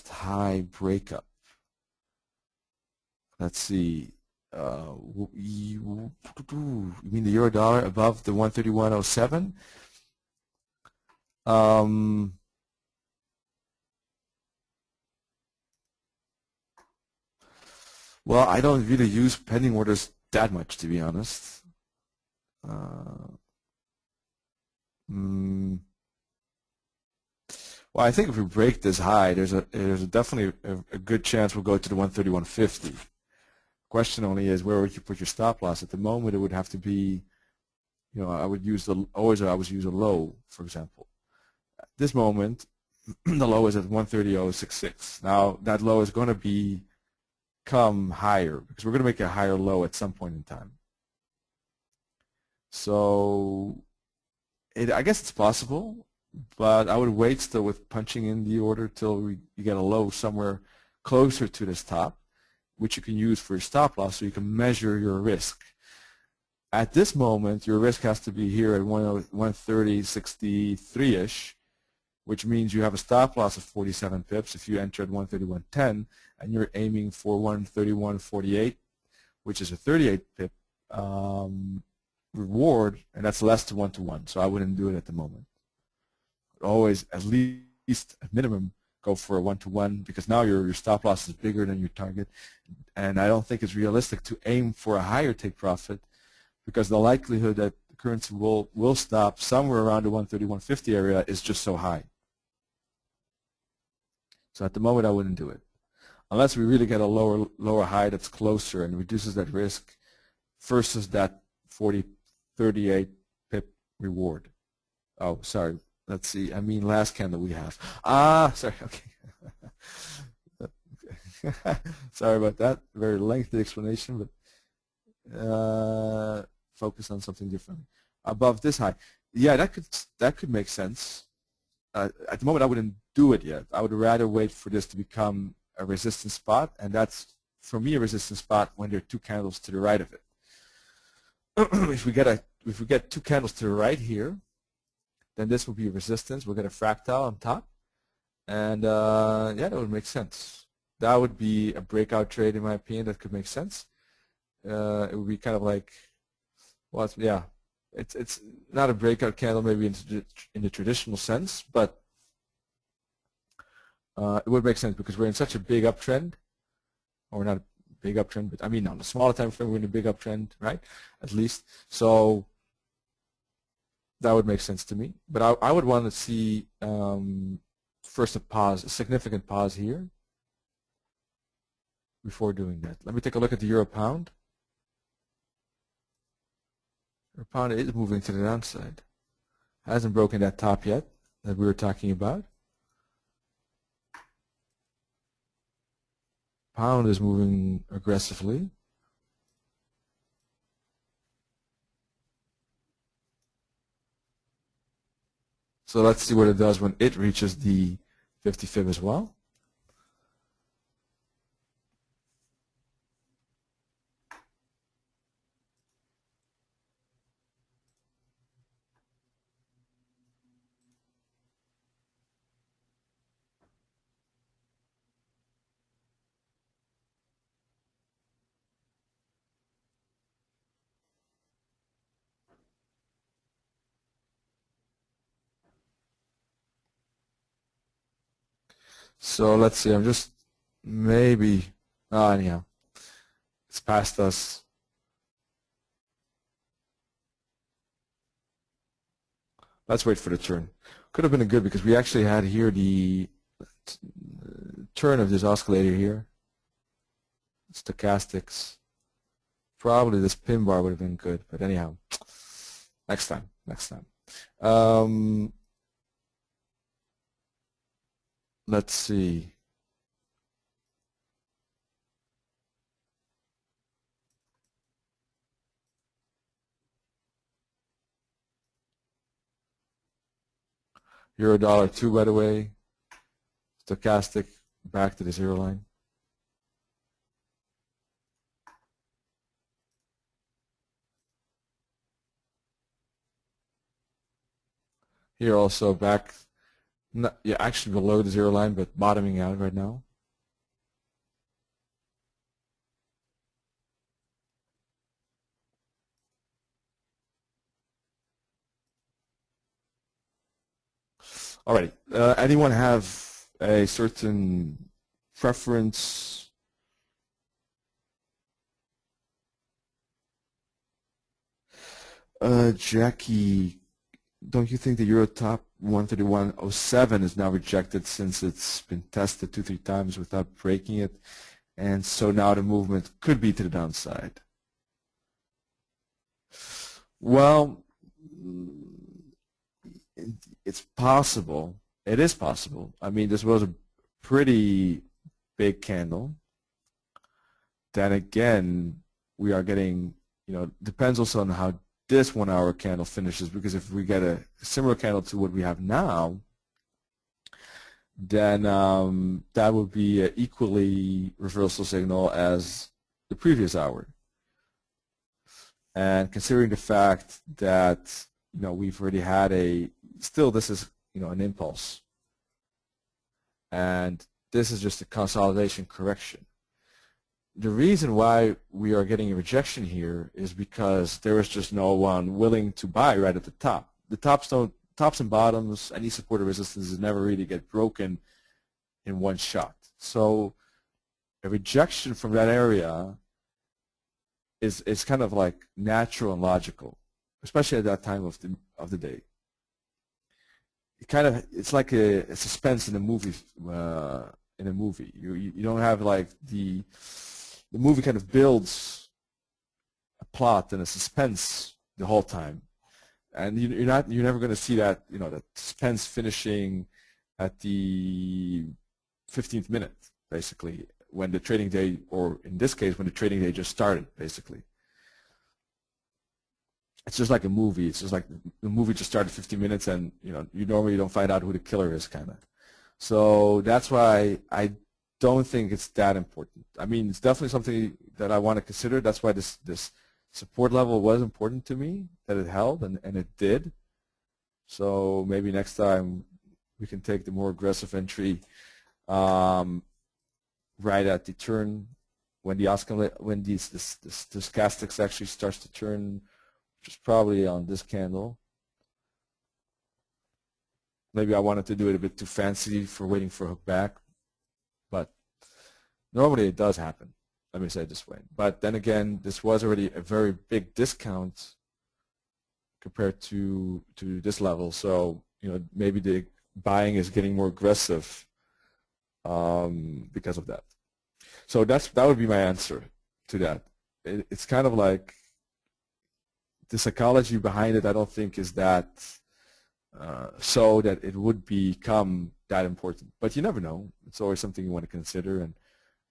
high breakup? Let's see. You mean the euro dollar above the 131.07? Well, I don't really use pending orders that much, to be honest. Mm, well, I think if we break this high, there's definitely a good chance we'll go to the 131.50. Question only is, where would you put your stop loss? At the moment, it would have to be, I would use I would use a low, for example. At this moment, the low is at 130.066. Now, that low is going to become higher because we're going to make a higher low at some point in time. So, I guess it's possible, but I would wait still with punching in the order till you get a low somewhere closer to this top, which you can use for your stop loss so you can measure your risk. At this moment, your risk has to be here at 130.63-ish, which means you have a stop loss of 47 pips if you enter at 131.10, and you're aiming for 131.48, which is a 38 pip reward, and that's less to 1-to-1, so I wouldn't do it at the moment. Always, at least at minimum, go for a 1-to-1 because now your stop loss is bigger than your target, and I don't think it's realistic to aim for a higher take profit because the likelihood that the currency will stop somewhere around the 130-150 area is just so high. So at the moment, I wouldn't do it unless we really get a lower high that's closer and reduces that risk versus that 38 pip reward. Oh, sorry. Let's see. I mean, last candle we have. Sorry. Okay. Sorry about that. Very lengthy explanation, but focus on something different. Above this high, yeah, that could make sense. At the moment, I wouldn't do it yet. I would rather wait for this to become a resistance spot, and that's for me a resistance spot when there are two candles to the right of it. If we get two candles to the right here, then this will be a resistance. We'll get a fractal on top, and yeah, that would make sense. That would be a breakout trade, in my opinion. That could make sense. It would be kind of like, well, yeah, it's not a breakout candle maybe in the traditional sense, but it would make sense because we're in such a big uptrend, or not a big uptrend, but I mean on the smaller time frame we're in a big uptrend, right? At least, so that would make sense to me. But I would want to see first a significant pause here before doing that. Let me take a look at the euro pound. Euro pound is moving to the downside. Hasn't broken that top yet that we were talking about. Pound is moving aggressively. So let's see what it does when it reaches the 50 fib as well. So let's see, I'm just maybe, anyhow, it's past us. Let's wait for the turn. Could have been a good because we actually had here the turn of this oscillator here. Stochastics. Probably this pin bar would have been good, but anyhow, next time. Let's see. Euro dollar 2, by the way. Stochastic back to the zero line. Here also back, yeah, actually below the zero line, but bottoming out right now. Alrighty. Anyone have a certain preference Jackie, don't you think the Euro top 131.07 is now rejected since it's been tested 2-3 times without breaking it, and so now the movement could be to the downside? Well, it's possible. It is possible. I mean, this was a pretty big candle. Then again, we are getting, depends also on how this 1 hour candle finishes, because if we get a similar candle to what we have now, then that would be an equally reversal signal as the previous hour. And considering the fact that we've already had still this is an impulse, and this is just a consolidation correction. The reason why we are getting a rejection here is because there is just no one willing to buy right at the top. The tops and bottoms, any support or resistance never really get broken in one shot. So a rejection from that area is kind of like natural and logical, especially at that time of the day. It's like a suspense in a movie. You don't have like the movie kind of builds a plot and a suspense the whole time, and you're never going to see that that suspense finishing at the 15th minute, basically, when the trading day, or in this case when the trading day just started, basically. It's just like a movie. It's just like the movie just started 15 minutes, and you normally don't find out who the killer is, kind of. So that's why I don't think it's that important. I mean, it's definitely something that I want to consider. That's why this support level was important to me, that it held, and it did. So maybe next time we can take the more aggressive entry right at the turn, when the this stochastics actually starts to turn, which is probably on this candle. Maybe I wanted to do it a bit too fancy for waiting for a hook back, but normally it does happen. Let me say it this way. But then again, this was already a very big discount compared to this level. So maybe the buying is getting more aggressive because of that. So that would be my answer to that. It's kind of like the psychology behind it. I don't think is that so that it would become that important. But you never know. It's always something you want to consider, and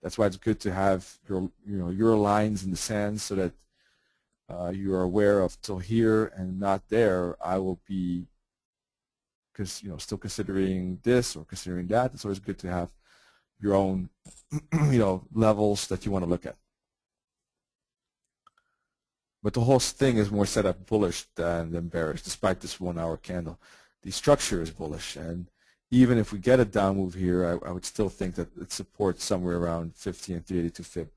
that's why it's good to have your lines in the sand, so that you are aware of till here and not there. I will be, because still considering this or considering that. It's always good to have your own levels that you want to look at. But the whole thing is more set up bullish than bearish, despite this 1 hour candle. The structure is bullish, and even if we get a down move here, I would still think that it supports somewhere around 50 and 382 fib.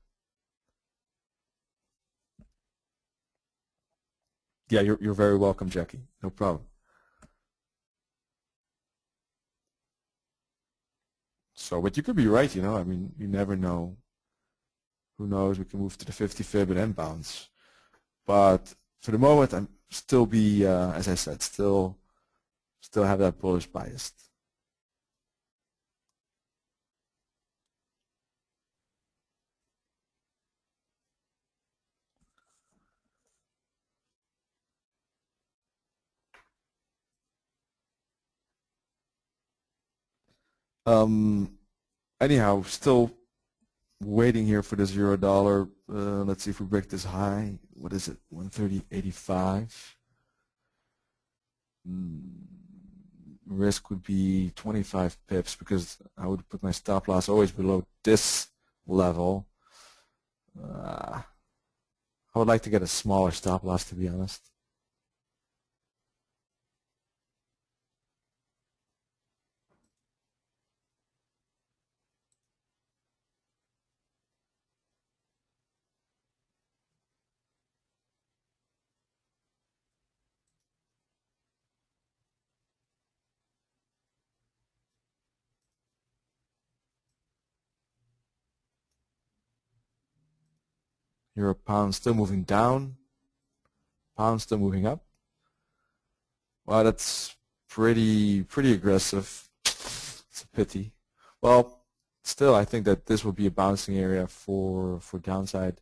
Yeah, you're very welcome, Jackie. No problem. So, but you could be right, I mean, you never know. Who knows? We can move to the 50 fib and then bounce. But for the moment, I'm still as I said, still have that bullish bias. Anyhow, still waiting here for this euro-dollar. Let's see if we break this high. What is it? 130.85. Risk would be 25 pips, because I would put my stop loss always below this level. I would like to get a smaller stop loss, to be honest. Euro pound still moving down. Pound still moving up. Well, that's pretty aggressive. It's a pity. Well, still, I think that this will be a bouncing area for downside.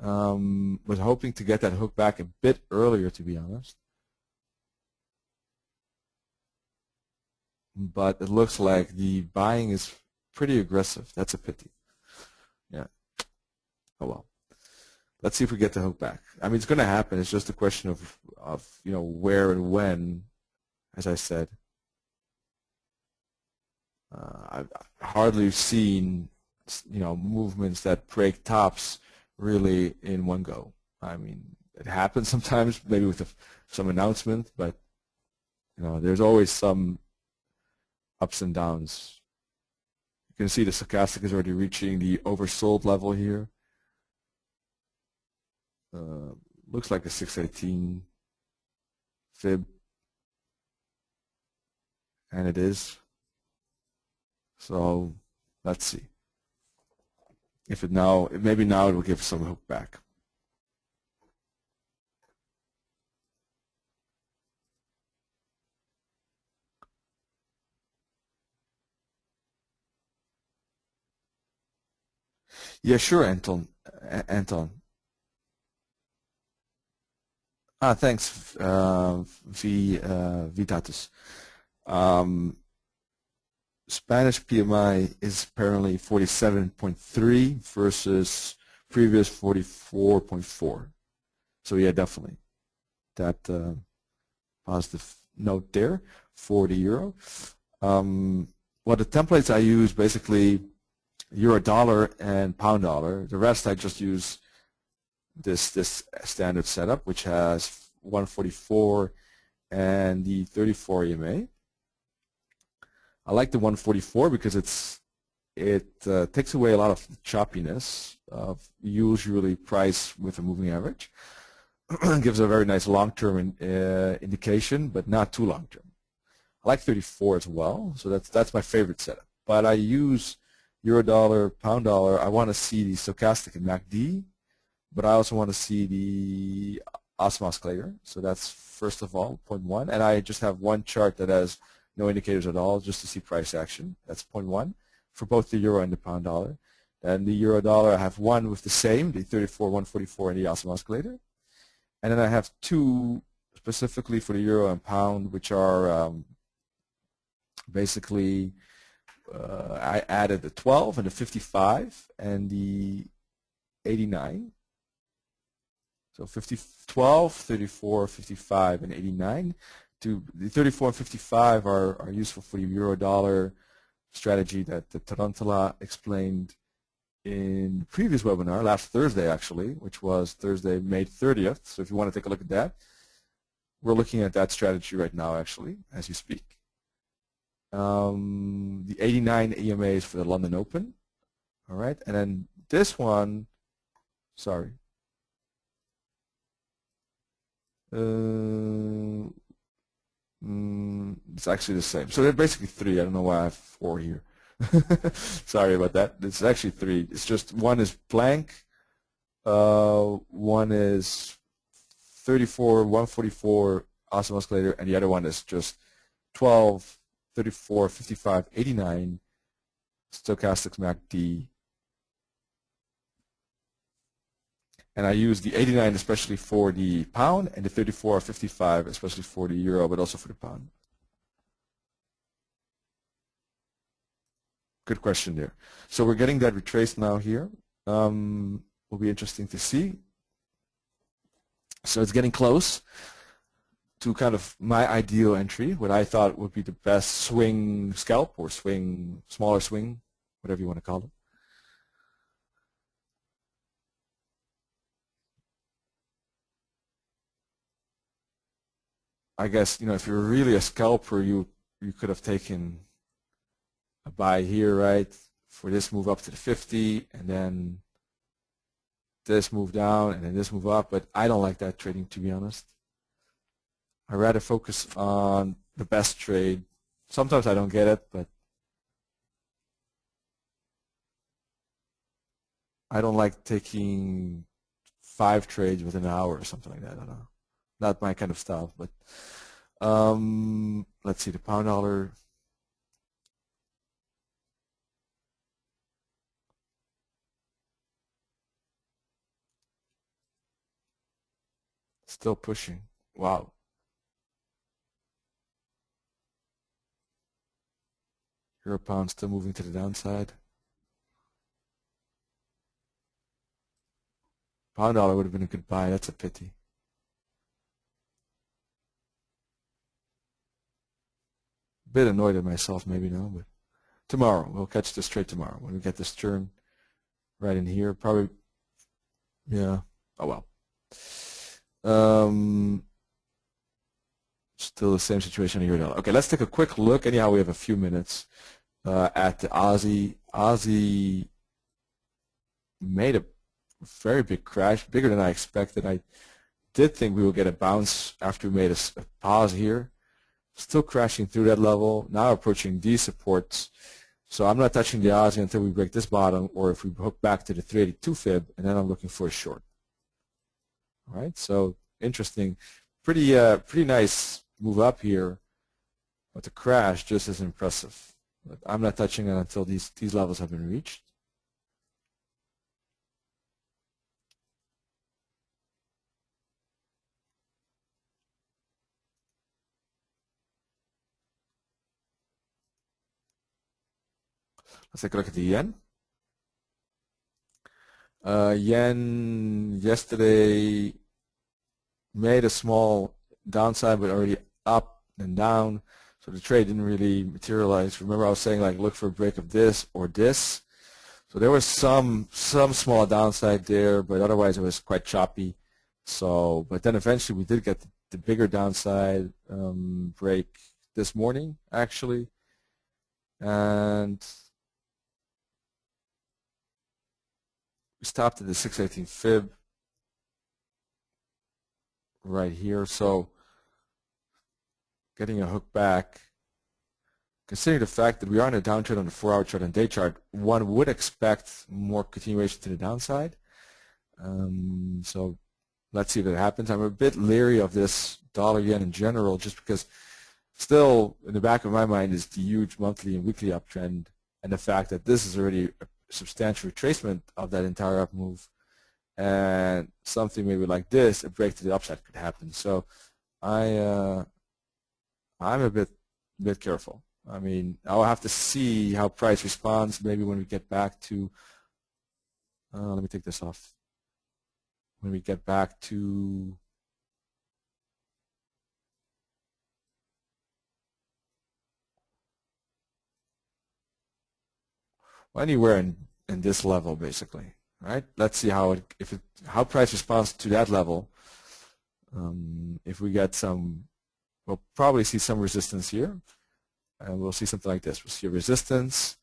Was hoping to get that hook back a bit earlier, to be honest. But it looks like the buying is pretty aggressive. That's a pity. Yeah. Oh well. Let's see if we get the hook back. I mean, it's going to happen. It's just a question of where and when, as I said. I've hardly seen movements that break tops really in one go. I mean, it happens sometimes, maybe with some announcement, but there's always some ups and downs. You can see the stochastic is already reaching the oversold level here. Looks like a 618 fib, and it is. So let's see if maybe now it will give some hook back. Yeah, sure, Anton. Thanks, Vitatus. Spanish PMI is apparently 47.3 versus previous 44.4. So yeah, definitely that positive note there for the euro. Well, the templates I use basically euro dollar and pound dollar. The rest I just use this standard setup, which has 144 and the 34 EMA. I like the 144 because it takes away a lot of choppiness of usually price with a moving average. Gives a very nice long-term indication, but not too long-term. I like 34 as well, so that's my favorite setup. But I use euro dollar, pound dollar. I want to see the stochastic and MACD, but I also want to see the awesome oscillator. So that's first of all 0.1, and I just have one chart that has no indicators at all, just to see price action. That's 0.1 for both the euro and the pound dollar. And the euro dollar, I have one with the same, the 34, 144, and the awesome oscillator. And then I have two specifically for the euro and pound, which are basically I added the 12 and the 55 and the 89. So 12, 34, 55, and 89. The 34 and 55 are useful for the euro-dollar strategy that Tarantula explained in the previous webinar, last Thursday actually, which was Thursday, May 30th. So if you want to take a look at that, we're looking at that strategy right now actually, as you speak. The 89 EMA is for the London Open. All right, and then this one, sorry. It's actually the same. So they're basically three. I don't know why I have four here. Sorry about that. It's actually three. It's just one is blank, one is 34, 144 awesome oscillator, and the other one is just 12, 34, 55, 89 stochastics MACD. And I use the 89 especially for the pound and the 34 or 55 especially for the euro, but also for the pound. Good question there. So we're getting that retraced now here. Will be interesting to see. So it's getting close to kind of my ideal entry, what I thought would be the best swing scalp or smaller swing, whatever you want to call it. I guess, if you're really a scalper, you could have taken a buy here, right, for this move up to the 50, and then this move down, and then this move up. But I don't like that trading, to be honest. I rather focus on the best trade. Sometimes I don't get it, but I don't like taking 5 trades within an hour or something like that. I don't know. not my kind of style. But let's see, the pound dollar. Still pushing. Wow. Euro pound still moving to the downside. Pound dollar would have been a good buy. That's a pity. Bit annoyed at myself maybe now, but tomorrow we'll catch this trade tomorrow when we get this turn right in here. Probably, yeah. Oh well. Still the same situation here. Okay, let's take a quick look. Anyhow, we have a few minutes at the Aussie. Aussie made a very big crash, bigger than I expected. I did think we would get a bounce after we made a pause here. Still crashing through that level, now approaching these supports. So I'm not touching the Aussie until we break this bottom, or if we hook back to the 382 fib, and then I'm looking for a short. All right, so interesting. Pretty nice move up here, but the crash just as impressive. But I'm not touching it until these levels have been reached. Let's take a look at the yen. Yen yesterday made a small downside, but already up and down. So the trade didn't really materialize. Remember, I was saying like look for a break of this or this. So there was some small downside there, but otherwise it was quite choppy. So, but then eventually we did get the bigger downside break this morning actually, and we stopped at the 618 fib right here. So getting a hook back, considering the fact that we are in a downtrend on the 4-hour chart and day chart, one would expect more continuation to the downside. So let's see if it happens. I'm a bit leery of this dollar yen in general, just because still in the back of my mind is the huge monthly and weekly uptrend, and the fact that this is already a substantial retracement of that entire up move, and something maybe like this, a break to the upside could happen. So I'm a bit careful. I mean, I'll have to see how price responds maybe when we get back to, let me take this off. When we get back to anywhere in this level basically, right? Let's see how how price responds to that level. If we get some, we'll probably see some resistance here, and we'll see something like this. We'll see a resistance,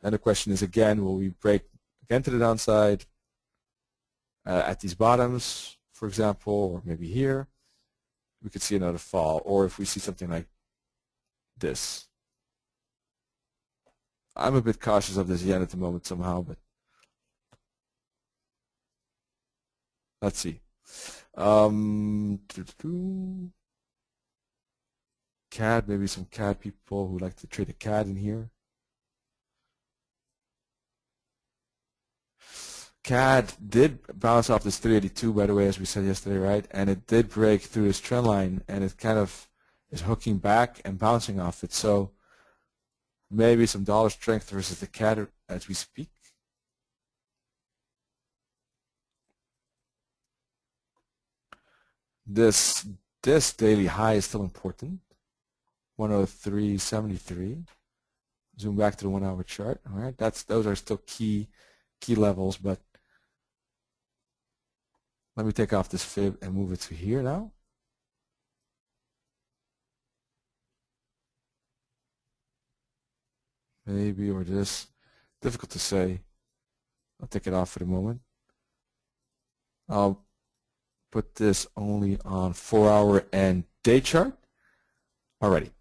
and the question is again, will we break again to the downside at these bottoms, for example, or maybe here? We could see another fall, or if we see something like this. I'm a bit cautious of this yen at the moment somehow, but let's see. CAD, maybe some CAD people who like to trade a CAD in here. CAD did bounce off this 382, by the way, as we said yesterday, right? And it did break through this trend line, and it kind of is hooking back and bouncing off it. So maybe some dollar strength versus the CAD as we speak. This daily high is still important. 103.73. Zoom back to the 1 hour chart. All right, those are still key levels, but let me take off this fib and move it to here now. Maybe, or this. Difficult to say. I'll take it off for the moment. I'll put this only on 4 hour and day chart. Alrighty.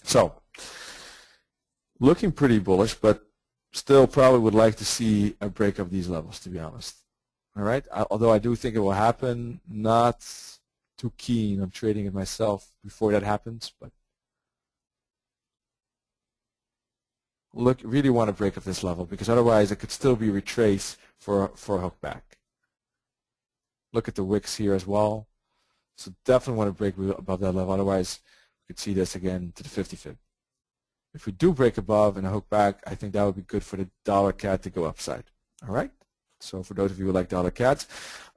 So, looking pretty bullish, but still probably would like to see a break of these levels, to be honest. All right. Although I do think it will happen, not, I don't think it will happen today. I think it will happen tomorrow. But let's see. too keen on trading it myself before that happens, but look, really want to break up this level because otherwise it could still be retraced for a hook back. Look at the wicks here as well. So definitely want to break above that level. Otherwise, we could see this again to the 50-fib. If we do break above and a hook back, I think that would be good for the dollar CAD to go upside. All right. So for those of you who like dollar CADs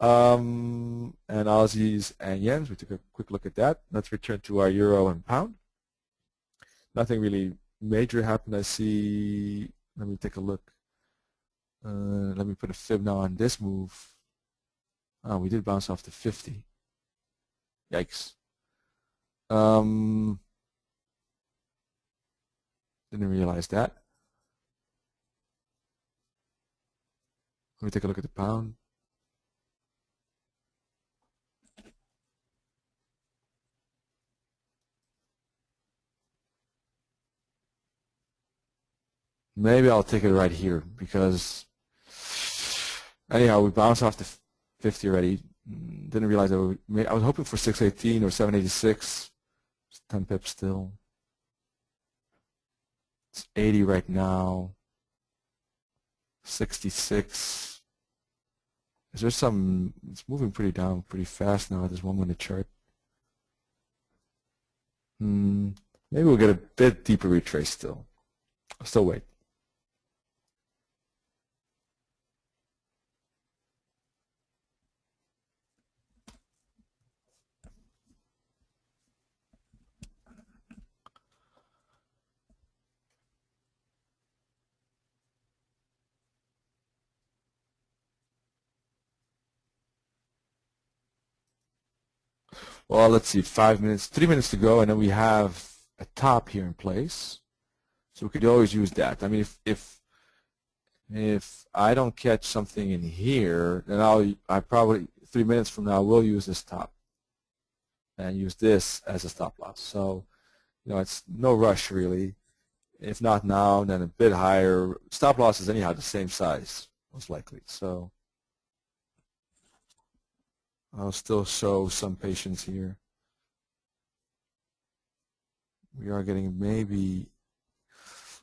and Aussies and Yens, we took a quick look at that. Let's return to our euro and pound. Nothing really major happened. I see. Let me take a look. Let me put a fib now on this move. Oh, we did bounce off to 50. Yikes. Didn't realize that. Let me take a look at the pound. Maybe I'll take it right here because anyhow, we bounced off the 50 already. Didn't realize that I was hoping for 618 or 786. It's 10 pips still. It's 80 right now. 66. Is there some? It's moving pretty down pretty fast now at this 1 minute chart. Maybe we'll get a bit deeper retrace still. I'll still wait. Well, let's see, 5 minutes, 3 minutes to go, and then we have a top here in place. So we could always use that. I mean, if I don't catch something in here, then I probably 3 minutes from now will use this top and use this as a stop loss. So, it's no rush really. If not now, then a bit higher. Stop loss is anyhow the same size, most likely. So I'll still show some patience here. We are getting maybe,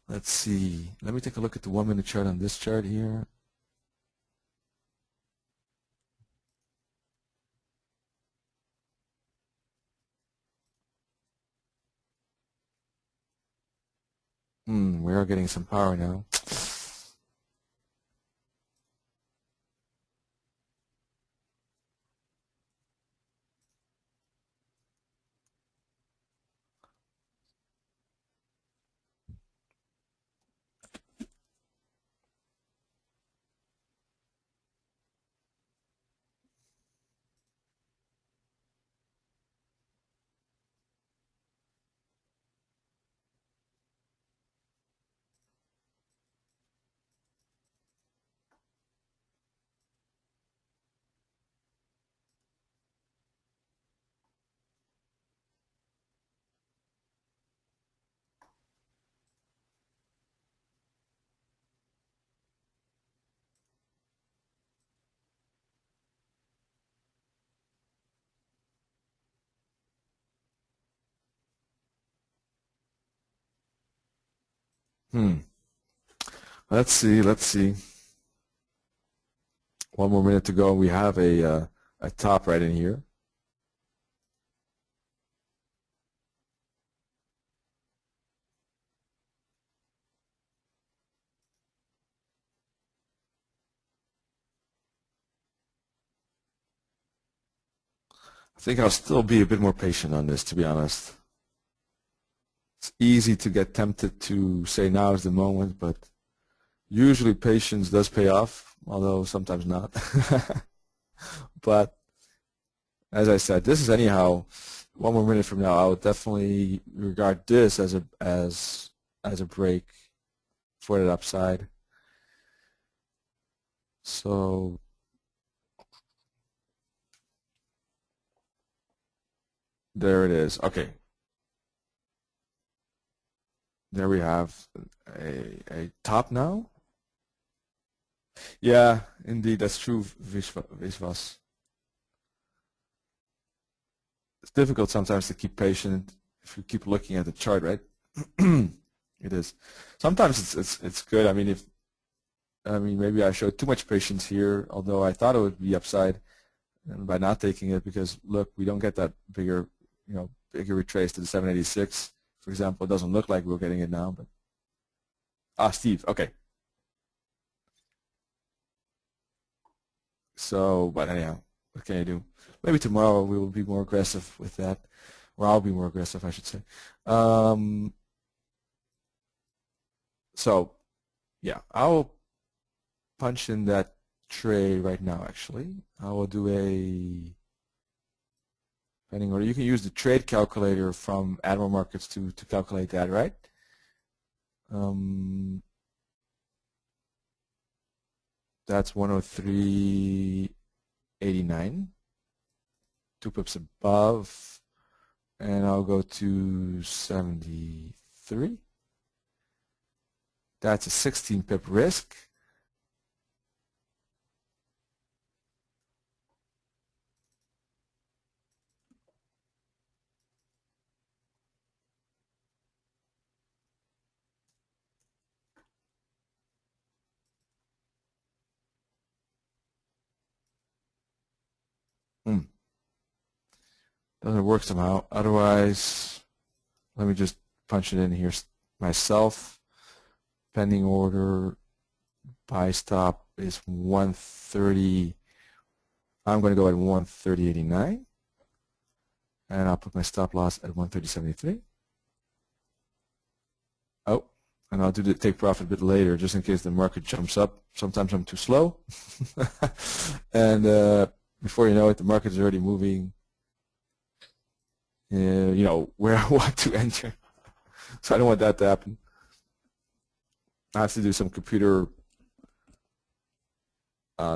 let's see, let me take a look at the 1 minute chart on this chart here. We are getting some power now. Let's see. 1 more minute to go. We have a top right in here. I think I'll still be a bit more patient on this, to be honest. It's easy to get tempted to say now is the moment, but usually patience does pay off, although sometimes not. But as I said, this is anyhow 1 more minute from now. I would definitely regard this as a break for that upside. So there it is. Okay. There we have a top now. Yeah, indeed, that's true, Vishwas. it's difficult sometimes to keep patient if you keep looking at the chart, right? It is. Sometimes it's good. I mean, maybe I showed too much patience here, although I thought it would be upside, and by not taking it, because look, we don't get that bigger retrace to the 786, for example. It doesn't look like we're getting it now, but Steve, okay. So, but anyhow, what can I do? Maybe tomorrow we will be more aggressive with that, or I'll be more aggressive, I should say. So, yeah, I'll punch in that trade right now. Actually, I will do a pending order. You can use the trade calculator from Admiral Markets to calculate that, right? That's 103.89. 2 pips above, and I'll go to 73. That's a 16 pip risk. Doesn't work somehow. Otherwise, let me just punch it in here myself. Pending order, buy stop is 130. I'm going to go at 130.89, and I'll put my stop loss at 130.73. Oh, and I'll do the take profit a bit later, just in case the market jumps up. Sometimes I'm too slow, and before you know it, the market is already moving. Where I want to enter. So I don't want that to happen. I have to do some computer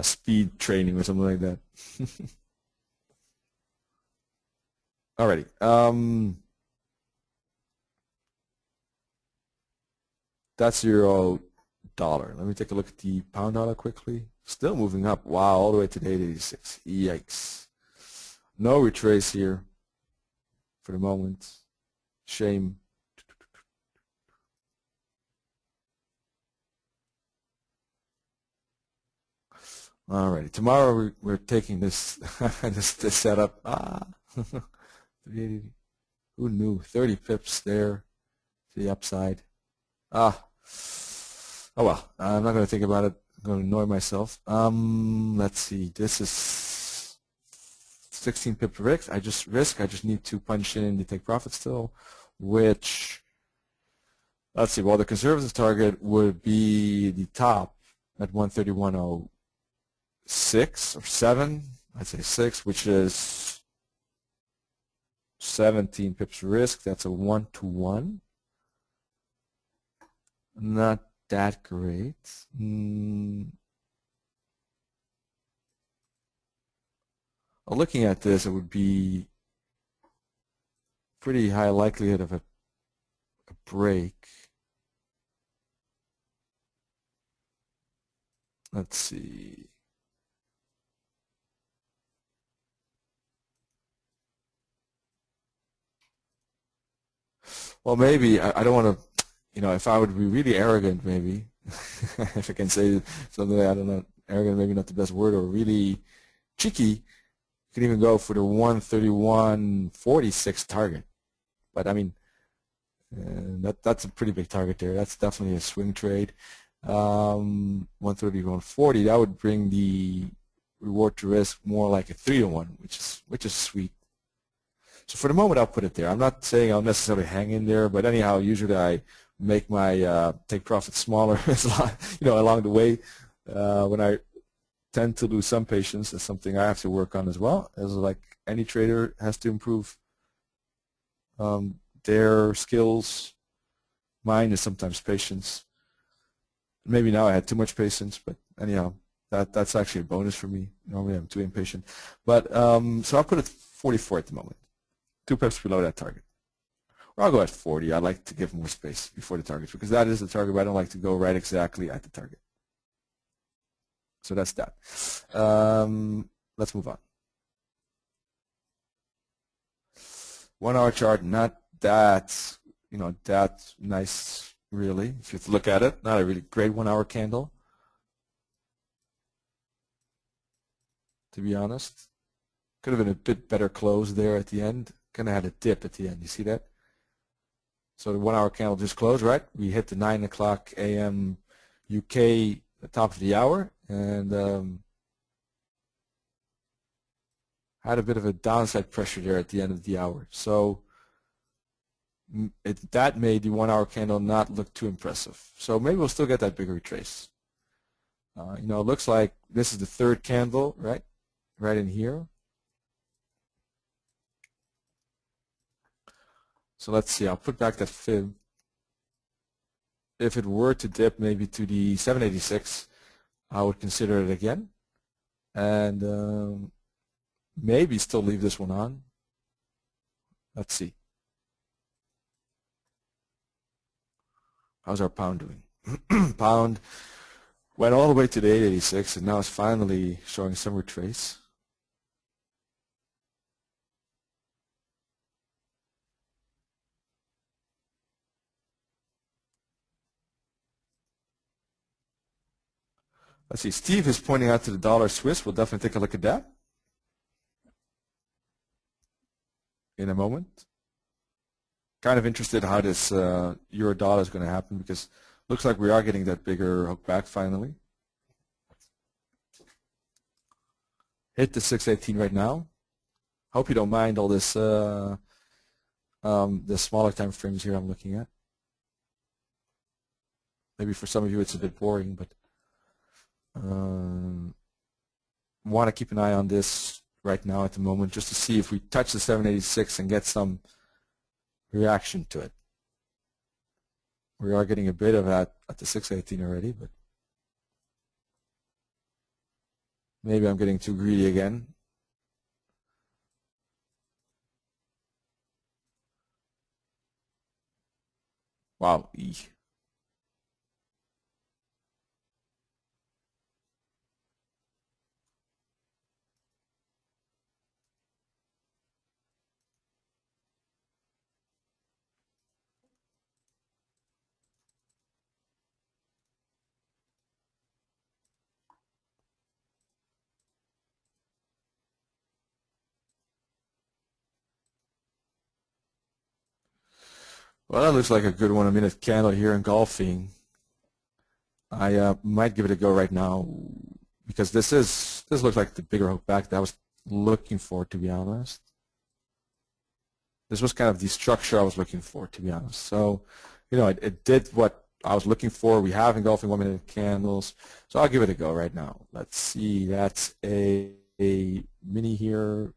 speed training or something like that. Alrighty. That's euro dollar. Let me take a look at the pound dollar quickly. Still moving up. Wow, all the way to the 886. Yikes. No retrace here for the moment. Shame. Alrighty, tomorrow we're taking this this setup. 380. Who knew? 30 pips there to the upside. Oh well, I'm not going to think about it. I'm going to annoy myself. Let's see. This is 16 pip risk. I just need to punch in the take profit still, which, let's see. Well, the conservative target would be the top at 131.06 or 7. I'd say 6, which is 17 pips risk. That's a 1-to-1. Not that great. Looking at this, it would be pretty high likelihood of a break. Let's see. Well, maybe I don't want to. If I would be really arrogant, maybe, if I can say something, I don't know, arrogant, maybe not the best word, or really cheeky, you could even go for the 131.46 target. But I mean, that's a pretty big target there. That's definitely a swing trade. 131.40, that would bring the reward to risk more like a 3-to-1, which is sweet. So for the moment, I'll put it there. I'm not saying I'll necessarily hang in there, but anyhow, usually I make my take profit smaller, along the way. When I tend to lose some patience, that's something I have to work on as well. As like any trader has to improve their skills. Mine is sometimes patience. Maybe now I had too much patience, but anyhow, that's actually a bonus for me. Normally I'm too impatient. But so I'll put it 44 at the moment. 2 pips below that target. Or I'll go at 40. I like to give more space before the target because that is the target, but I don't like to go right exactly at the target. So that's that. Let's move on. 1 hour chart, not that, that nice really. If you look at it, not a really great 1 hour candle, to be honest. Could have been a bit better close there at the end. Kind of had a dip at the end. You see that? So the 1 hour candle just closed, right? We hit the 9 o'clock a.m. UK at the top of the hour, and had a bit of a downside pressure there at the end of the hour. So that made the 1 hour candle not look too impressive. So maybe we'll still get that bigger retrace. It looks like this is the third candle, right? Right in here. So let's see, I'll put back that fib. If it were to dip maybe to the 786, I would consider it again. And maybe still leave this one on. Let's see. How's our pound doing? Pound went all the way to the 886 and now it's finally showing some retrace. Let's see, Steve is pointing out to the dollar Swiss. We'll definitely take a look at that in a moment. Kind of interested how this euro dollar is going to happen because it looks like we are getting that bigger hook back finally. Hit the 618 right now. Hope you don't mind all this the smaller time frames here I'm looking at. Maybe for some of you it's a bit boring, but want to keep an eye on this right now at the moment just to see if we touch the 786 and get some reaction to it. We are getting a bit of that at the 618 already, but maybe I'm getting too greedy again. Wow. Well, that looks like a good 1 minute candle here engulfing. I might give it a go right now because this looks like the bigger hook back that I was looking for, to be honest. This was kind of the structure I was looking for, to be honest. So, it did what I was looking for. We have engulfing 1 minute candles, so I'll give it a go right now. Let's see, that's a mini here.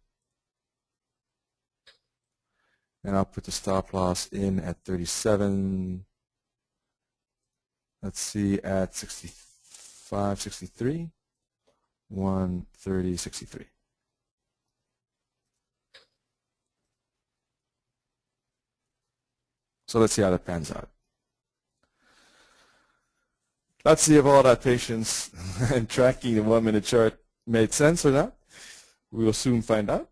And I'll put the stop loss in at 37. Let's see, at 65, 63, 130, 63. So let's see how that pans out. Let's see if all that patience and tracking the 1 minute chart made sense or not. We will soon find out.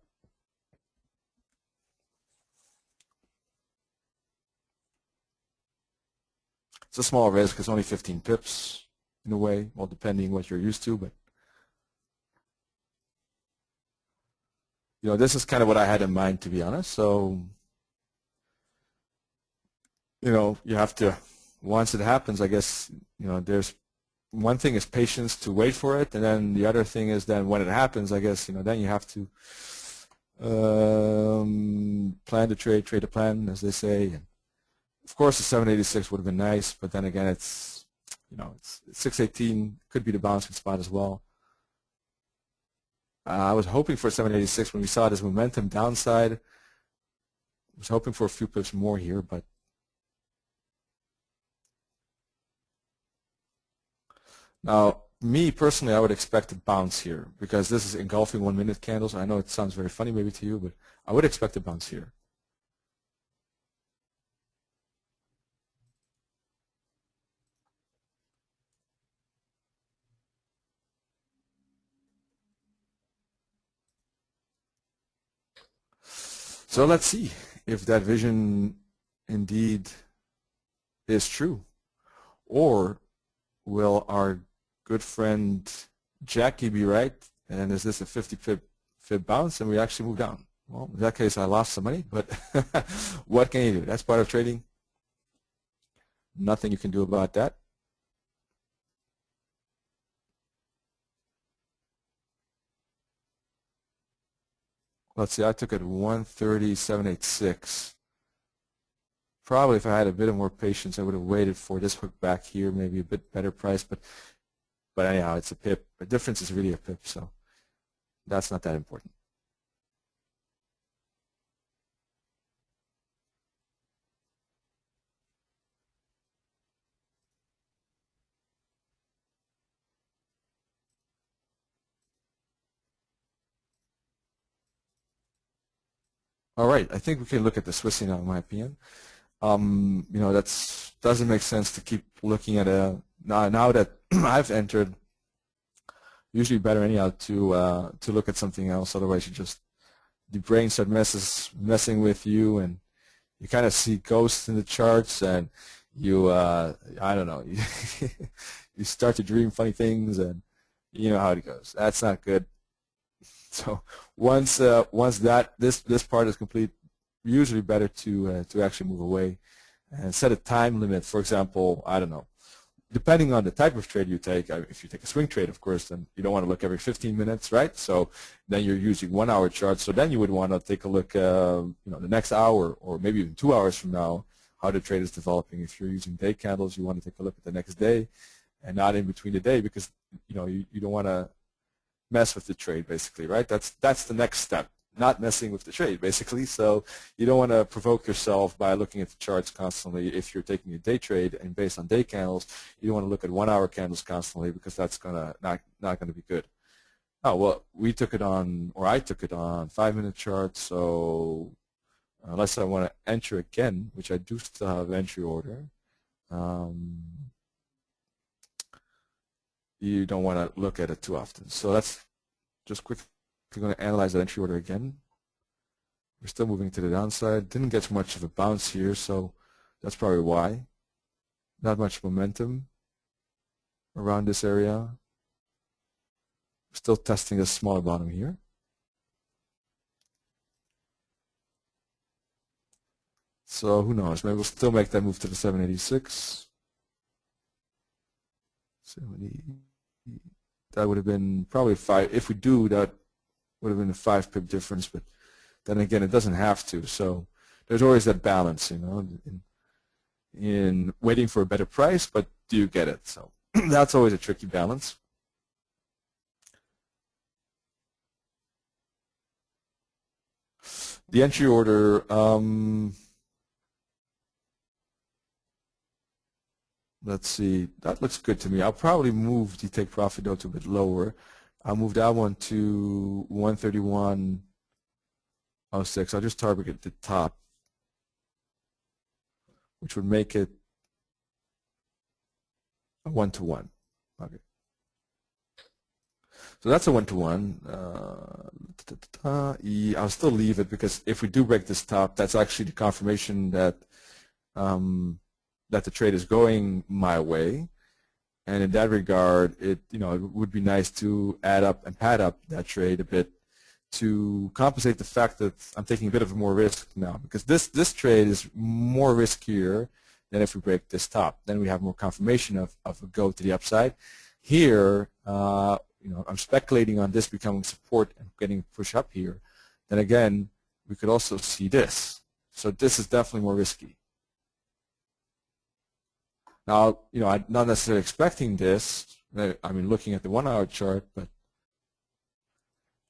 It's a small risk. It's only 15 pips in a way, well, depending what you're used to. But this is kind of what I had in mind, to be honest. So you have to, once it happens, I guess there's one thing is patience to wait for it, and then the other thing is then when it happens, I guess then you have to plan the trade the plan, as they say. And of course, the 786 would have been nice, but then again, it's 618 could be the bouncing spot as well. I was hoping for 786 when we saw this momentum downside. I was hoping for a few pips more here, but now, me personally, I would expect a bounce here because this is engulfing 1 minute candles. I know it sounds very funny maybe to you, but I would expect a bounce here. So let's see. if that vision indeed is true, or will our good friend Jackie be right, and is this a 50 pip bounce and we actually move down? Well, in that case I lost some money, but what can you do? That's part of trading. Nothing you can do about that. Let's see, I took it 137.86. Probably if I had a bit of more patience, I would have waited for this hook back here, maybe a bit better price, but anyhow, it's a pip. The difference is really a pip, so that's not that important. All right, I think we can look at the Swissy now, in my opinion. You know, that doesn't make sense to keep looking at a now that I've entered. Usually better anyhow to look at something else. Otherwise, the brain starts messing with you, and you kind of see ghosts in the charts, and you I don't know, you start to dream funny things, and you know how it goes. That's not good. So once this part is complete, usually better to actually move away and set a time limit. For example, I don't know, depending on the type of trade you take. If you take a swing trade, of course, then you don't want to look every 15 minutes, right? So then you're using 1 hour charts. So then you would want to take a look, you know, the next hour or maybe even 2 hours from now, how the trade is developing. If you're using day candles, you want to take a look at the next day and not in between the day, because you know you don't want to mess with the trade, basically, right? That's the next step, not messing with the trade, basically. So you don't want to provoke yourself by looking at the charts constantly. If you're taking a day trade and based on day candles, you don't want to look at 1 hour candles constantly, because that's gonna not gonna be good. Oh well, we took it on, or I took it on 5-minute charts. So unless I want to enter again, which I do still have entry order, you don't want to look at it too often. So let's just quickly going to analyze that entry order again. We're still moving to the downside. Didn't get much of a bounce here, so that's probably why. Not much momentum around this area. Still testing a smaller bottom here. So who knows? Maybe we'll still make that move to the 786. 70. That would have been probably 5. If we do, that would have been a 5 pip difference, but then again, it doesn't have to. So there's always that balance, you know, in waiting for a better price, but do you get it? So that's always a tricky balance. The entry order, let's see, that looks good to me. I'll probably move the take profit though to a bit lower. I'll move that one to 131.06. I'll just target the top, which would make it a 1-to-1. Okay. So that's a 1-to-1. I'll still leave it, because if we do break this top, that's actually the confirmation that that the trade is going my way. And in that regard, it would be nice to add up and pad up that trade a bit to compensate the fact that I'm taking a bit of more risk now, because this trade is more riskier than if we break this top. Then we have more confirmation of a go to the upside. Here, I'm speculating on this becoming support and getting push up here. Then again, we could also see this. So this is definitely more risky. Now, I'm not necessarily expecting this. I mean, looking at the 1 hour chart, but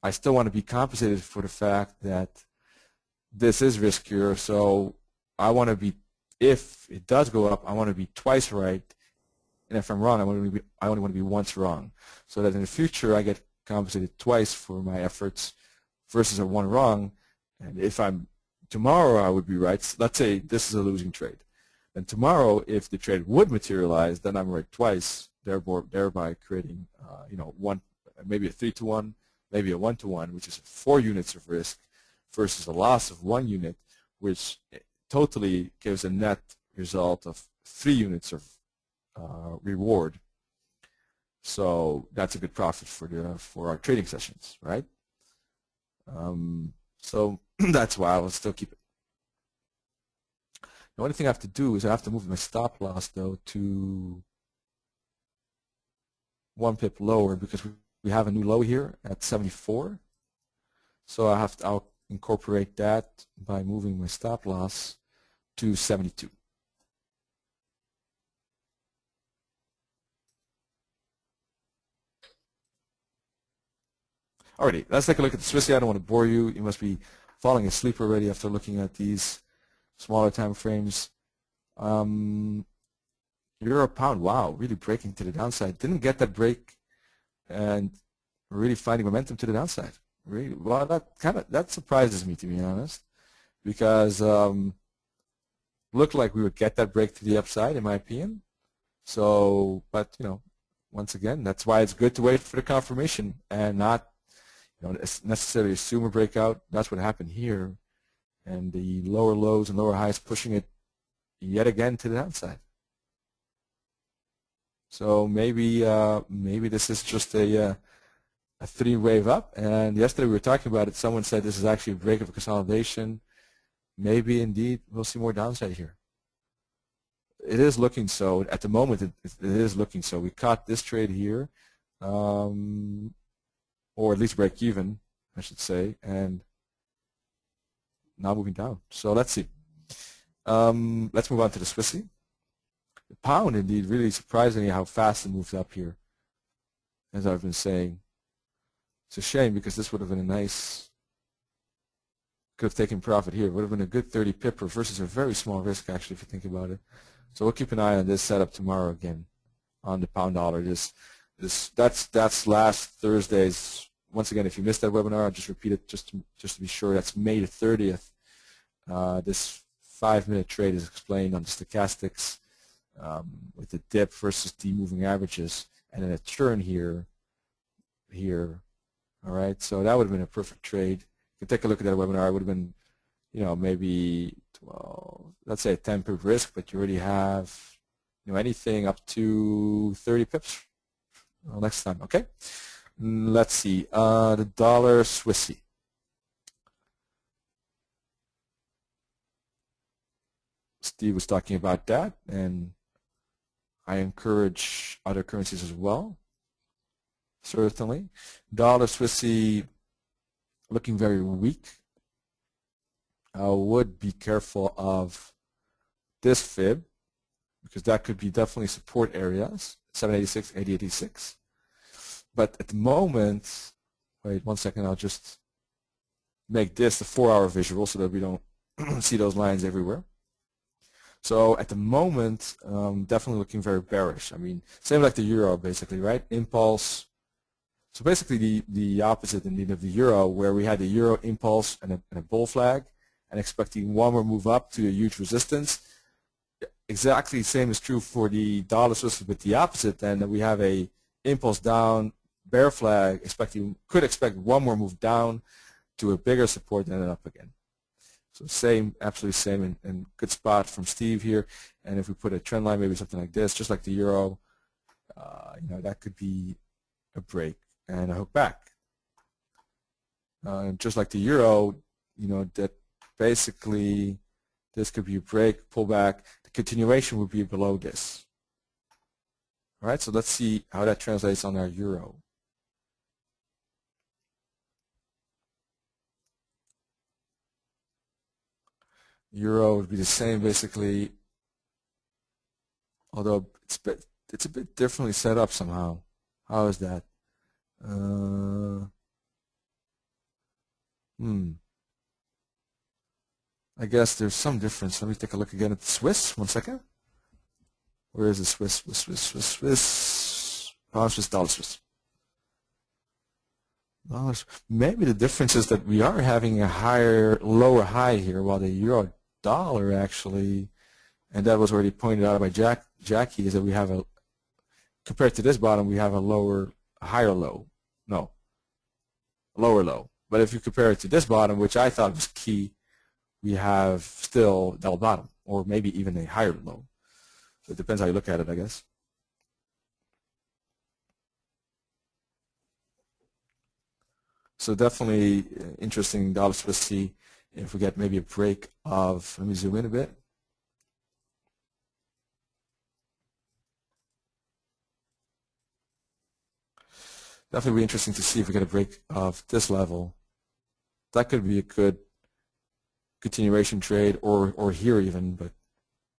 I still want to be compensated for the fact that this is riskier. So I want to be, if it does go up, I want to be twice right. And if I'm wrong, I only want to be once wrong, so that in the future I get compensated twice for my efforts versus a one wrong. And if tomorrow I would be right. Let's say this is a losing trade. And tomorrow, if the trade would materialize, then I'm right twice, thereby creating, maybe a 3-to-1, maybe a 1-to-1, which is 4 units of risk, versus a loss of 1 unit, which totally gives a net result of 3 units of reward. So that's a good profit for our trading sessions, right? So that's why I will still keep it. The only thing I have to do is I have to move my stop loss though to 1 pip lower, because we have a new low here at 74. So I'll incorporate that by moving my stop loss to 72. Alrighty, let's take a look at the Swissy. I don't want to bore you. You must be falling asleep already after looking at these smaller time frames. Euro pound, wow, really breaking to the downside. Didn't get that break and really finding momentum to the downside. Really, well, that surprises me, to be honest, because looked like we would get that break to the upside, in my opinion. So, but once again, that's why it's good to wait for the confirmation and not necessarily assume a breakout. That's what happened here, and the lower lows and lower highs pushing it yet again to the downside. So maybe this is just a 3-wave up. And yesterday we were talking about it. Someone said this is actually a break of consolidation. Maybe indeed we'll see more downside here. It is looking so at the moment. It is looking so. We caught this trade here, or at least break even, I should say, and now moving down. So let's see. Let's move on to the Swissy. The pound, indeed, really surprisingly how fast it moved up here, as I've been saying. It's a shame, because this would have been a nice, could have taken profit here. It would have been a good 30 pipper versus a very small risk, actually, if you think about it. So we'll keep an eye on this setup tomorrow again on the pound dollar. That's last Thursday's. Once again, if you missed that webinar, I'll just repeat it just to be sure. That's May the 30th. This 5-minute trade is explained on the stochastics with the dip versus the moving averages, and then a turn here. All right, so that would have been a perfect trade. You can take a look at that webinar. It would have been, maybe 12, let's say a 10 pip risk, but you already have, anything up to 30 pips next time. Okay, let's see. The dollar Swissy. Steve was talking about that, and I encourage other currencies as well. Certainly. Dollar Swissy looking very weak. I would be careful of this fib, because that could be definitely support areas, 786, 886. But at the moment, wait 1 second, I'll just make this the 4-hour visual so that we don't see those lines everywhere. So at the moment, definitely looking very bearish. I mean, same like the euro, basically, right? Impulse. So basically the opposite indeed of the euro, where we had the euro impulse and a bull flag and expecting one more move up to a huge resistance. Exactly the same is true for the dollar Swiss, but the opposite, then, that we have a impulse down, bear flag, could expect one more move down to a bigger support and then up again. So same, absolutely same, and good spot from Steve here. And if we put a trend line, maybe something like this, just like the euro, that could be a break and a hook back. Just like the euro, that basically this could be a break, pullback. The continuation would be below this. All right, so let's see how that translates on our euro. Euro would be the same, basically, although it's a bit differently set up somehow. How is that? I guess there's some difference. Let me take a look again at the Swiss. 1 second. Where is the Swiss? Pound Swiss, dollar Swiss. Dollars. Maybe the difference is that we are having a lower high here, while the euro dollar actually, and that was already pointed out by Jackie, is that we have compared to this bottom, we have a higher low. No, lower low. But if you compare it to this bottom, which I thought was key, we have still double bottom, or maybe even a higher low. So it depends how you look at it, I guess. So definitely interesting dollars to see if we get maybe a break of, let me zoom in a bit. Definitely be interesting to see if we get a break of this level. That could be a good continuation trade, or here even, but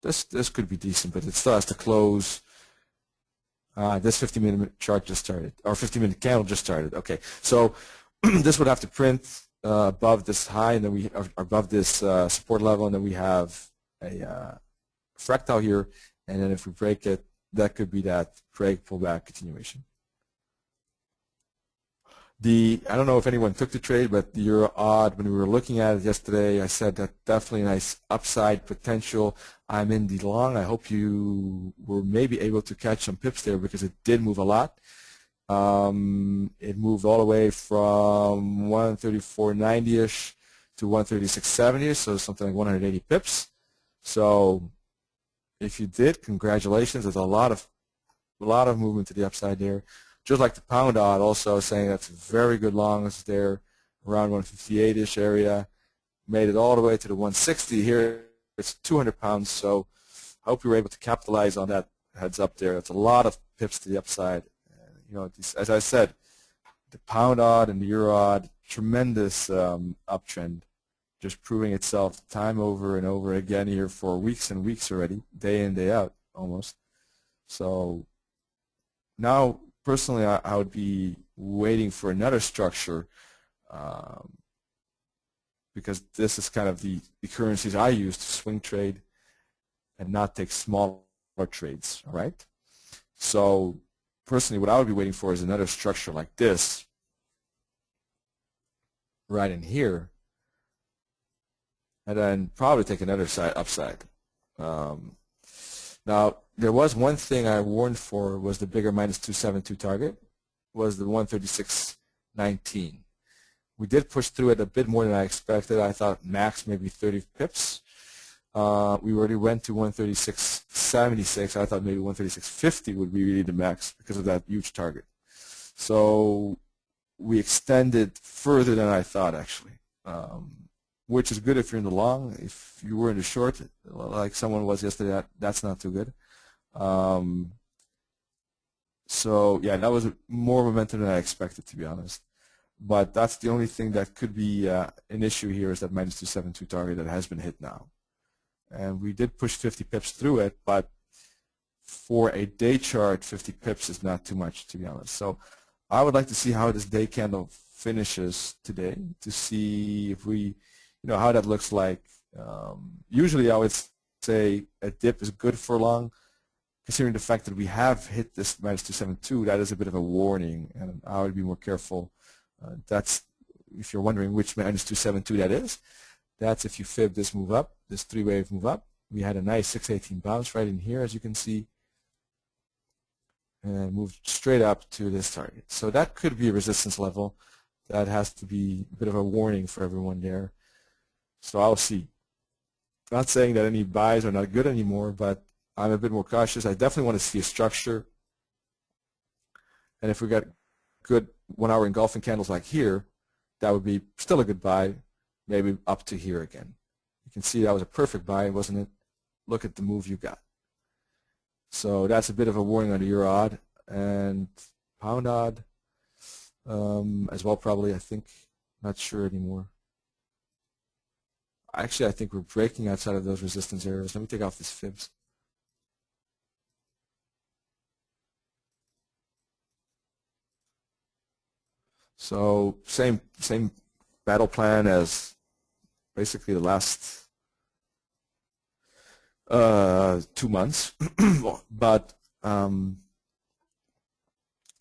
this could be decent, but it still has to close. This 50-minute chart just started, or 50-minute candle just started. Okay, so this would have to print above this high, and then we are above this support level, and then we have a fractal here, and then if we break it, that could be that break, pullback, continuation. I don't know if anyone took the trade, but the euro odd, when we were looking at it yesterday, I said that definitely a nice upside potential. I'm in the long. I hope you were maybe able to catch some pips there because it did move a lot. It moved all the way from 134.90-ish to 136.70, so something like 180 pips. So if you did, congratulations. There's a lot of movement to the upside there. Just like the pound odd, also saying that's very good longs there, around 158-ish area. Made it all the way to the 160. Here it's 200 pounds, so I hope you were able to capitalize on that heads up there. That's a lot of pips to the upside. You know, as I said, the pound odd and the euro odd, tremendous uptrend, just proving itself time over and over again here for weeks and weeks already, day in, day out almost. So now, personally, I would be waiting for another structure because this is kind of the currencies I use to swing trade and not take smaller trades, all right? So personally, what I would be waiting for is another structure like this right in here, and then probably take another upside. Now, there was one thing I warned for was the bigger minus 272 target, was the 136.19. We did push through it a bit more than I expected. I thought max maybe 30 pips. We already went to 136.76. I thought maybe 136.50 would be really the max because of that huge target. So we extended further than I thought, actually, which is good if you're in the long. If you were in the short, like someone was yesterday, that's not too good. So yeah, that was more momentum than I expected, to be honest. But that's the only thing that could be an issue here, is that minus 272 target that has been hit now. And we did push 50 pips through it, but for a day chart, 50 pips is not too much, to be honest. So I would like to see how this day candle finishes today, to see if we, you know, how that looks like. Usually I would say a dip is good for long. Considering the fact that we have hit this minus 272, that is a bit of a warning, and I would be more careful. That's, if you're wondering which minus 272 that is, that's if you fib this move up, this three-wave move up. We had a nice 618 bounce right in here, as you can see, and moved straight up to this target. So that could be a resistance level. That has to be a bit of a warning for everyone there. So I'll see. Not saying that any buys are not good anymore, but I'm a bit more cautious. I definitely want to see a structure. And if we got good 1 hour engulfing candles like here, that would be still a good buy, maybe up to here again. You can see that was a perfect buy, wasn't it? Look at the move you got. So that's a bit of a warning on the euro odd and pound odd as well, probably, I think. Not sure anymore. Actually, I think we're breaking outside of those resistance areas. Let me take off these fibs. So same battle plan as basically the last 2 months, but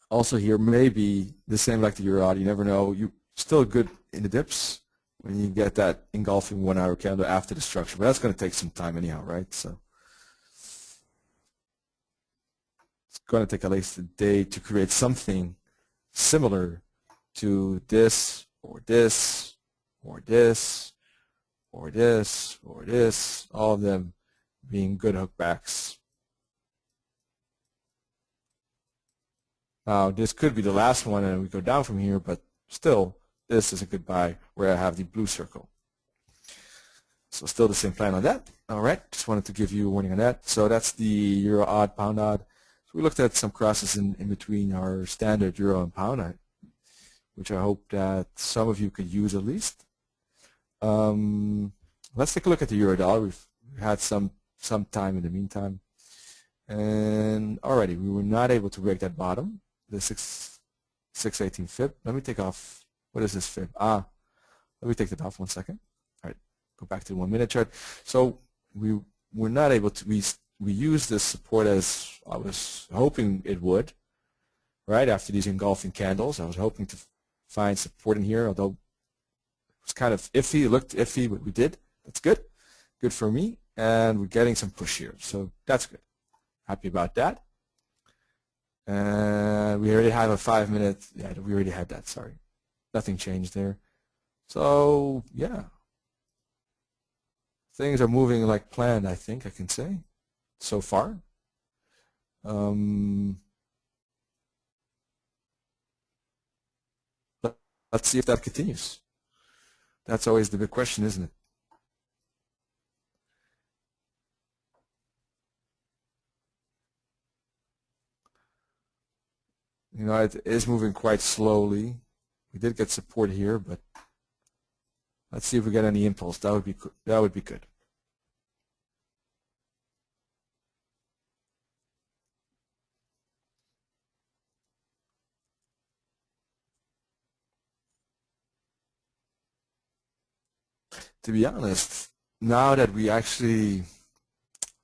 also here maybe the same like the euro odd. You never know. You still good in the dips when you get that engulfing 1 hour candle after the structure, but that's going to take some time anyhow, right? So it's going to take at least a day to create something similar to this or this or this or this, or this, all of them being good hookbacks. Now, this could be the last one and we go down from here, but still, this is a good buy where I have the blue circle. So still the same plan on that. All right, just wanted to give you a warning on that. So that's the euro odd, pound odd. So we looked at some crosses in between our standard euro and pound, which I hope that some of you could use at least. Let's take a look at the euro dollar. We've had some time in the meantime. And already we were not able to break that bottom, the 618 fib. Let me take off, what is this fib? Let me take that off 1 second. All right, go back to the 1 minute chart. So we were not able to, we used this support as I was hoping it would, right? After these engulfing candles, I was hoping to find support in here, although it was kind of iffy, it looked iffy, but we did. That's good. Good for me. And we're getting some push here, so that's good. Happy about that. And we already have a 5 minute, yeah, we already had that, sorry. Nothing changed there. So, yeah. Things are moving like planned, I think I can say, so far. Let's see if that continues. That's always the big question, isn't it? You know, it is moving quite slowly. We did get support here, but let's see if we get any impulse. That would be good. To be honest, now that we actually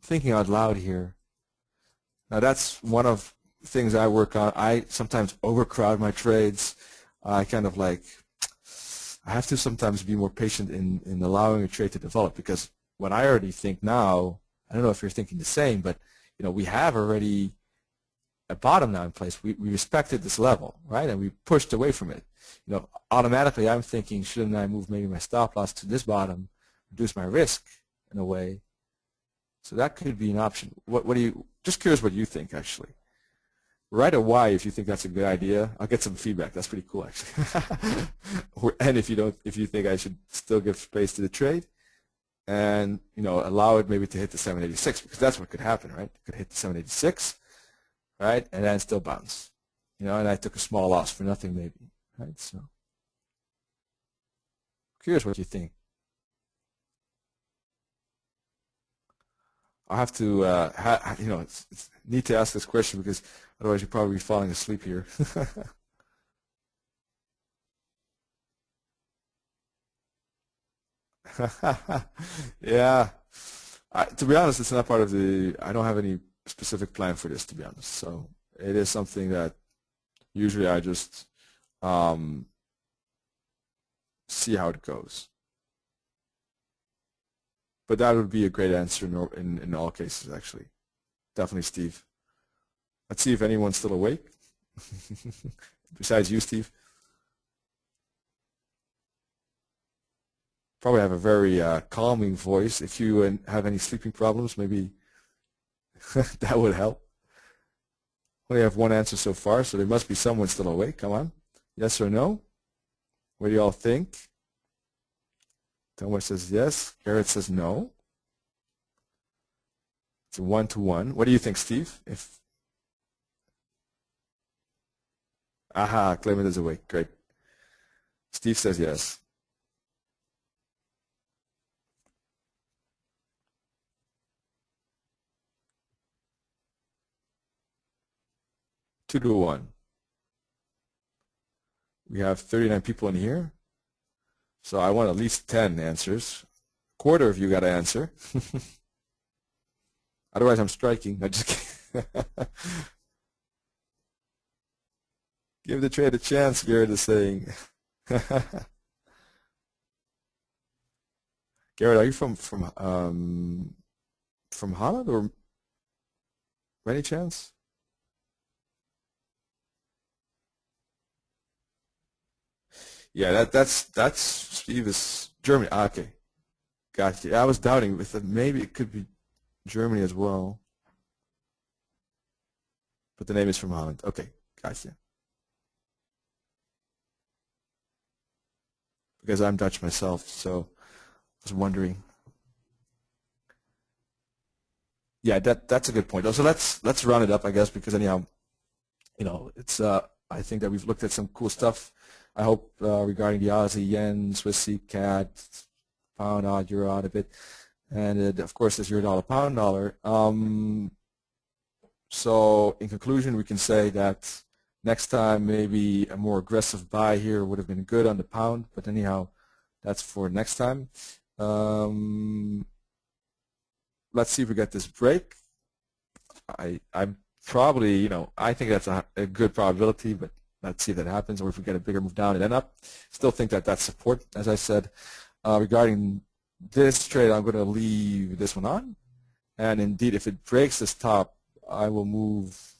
thinking out loud here, now that's one of the things I work on. I sometimes overcrowd my trades. I kind of like, I have to sometimes be more patient in allowing a trade to develop, because what I already think now, I don't know if you're thinking the same, but you know, we have already a bottom now in place. We respected this level, right? And we pushed away from it. You know, automatically I'm thinking, shouldn't I move maybe my stop loss to this bottom, reduce my risk in a way? So that could be an option. What do you, just curious what you think actually. Write a why if you think that's a good idea. I'll get some feedback. That's pretty cool actually. And if you think I should still give space to the trade and, you know, allow it maybe to hit the 786, because that's what could happen, right? It could hit the 786, right? And then still bounce. You know, and I took a small loss for nothing maybe, right? So curious what you think. I have to, you know, it's need to ask this question because otherwise you'll probably be falling asleep here. Yeah. To be honest, it's not part of the, I don't have any specific plan for this, to be honest. So it is something that usually I just see how it goes. But that would be a great answer in all cases, actually. Definitely, Steve. Let's see if anyone's still awake. Besides you, Steve. Probably have a very calming voice. If you have any sleeping problems, maybe that would help. Only have one answer so far, so there must be someone still awake. Come on. Yes or no? What do you all think? Thomas says yes. Garrett says no. It's a 1-to-1. What do you think, Steve? Aha, Clement is awake. Great. Steve says yes. Two to one. We have 39 people in here. So I want at least 10 answers. A quarter of you got to answer. Otherwise, I'm striking. I just kidding. Give the trade a chance, Garrett is saying. Garrett, are you from Holland or by any chance? Yeah, that's Steve is Germany. Ah, okay. Gotcha. I was doubting with it. Maybe it could be Germany as well, but the name is from Holland. Okay, gotcha. Because I'm Dutch myself, so I was wondering. Yeah, that's a good point. So let's round it up, I guess, because anyhow, it's I think that we've looked at some cool stuff. I hope regarding the Aussie, yen, Swiss sea cat, pound odd, euro odd a bit, and of course this euro dollar, pound dollar. So in conclusion, we can say that next time maybe a more aggressive buy here would have been good on the pound, but anyhow, that's for next time. Let's see if we get this break. I'm probably, I think that's a good probability, but let's see if that happens, or if we get a bigger move down and end up. Still think that that's support, as I said. Regarding this trade, I'm going to leave this one on, and indeed, if it breaks this top, I will move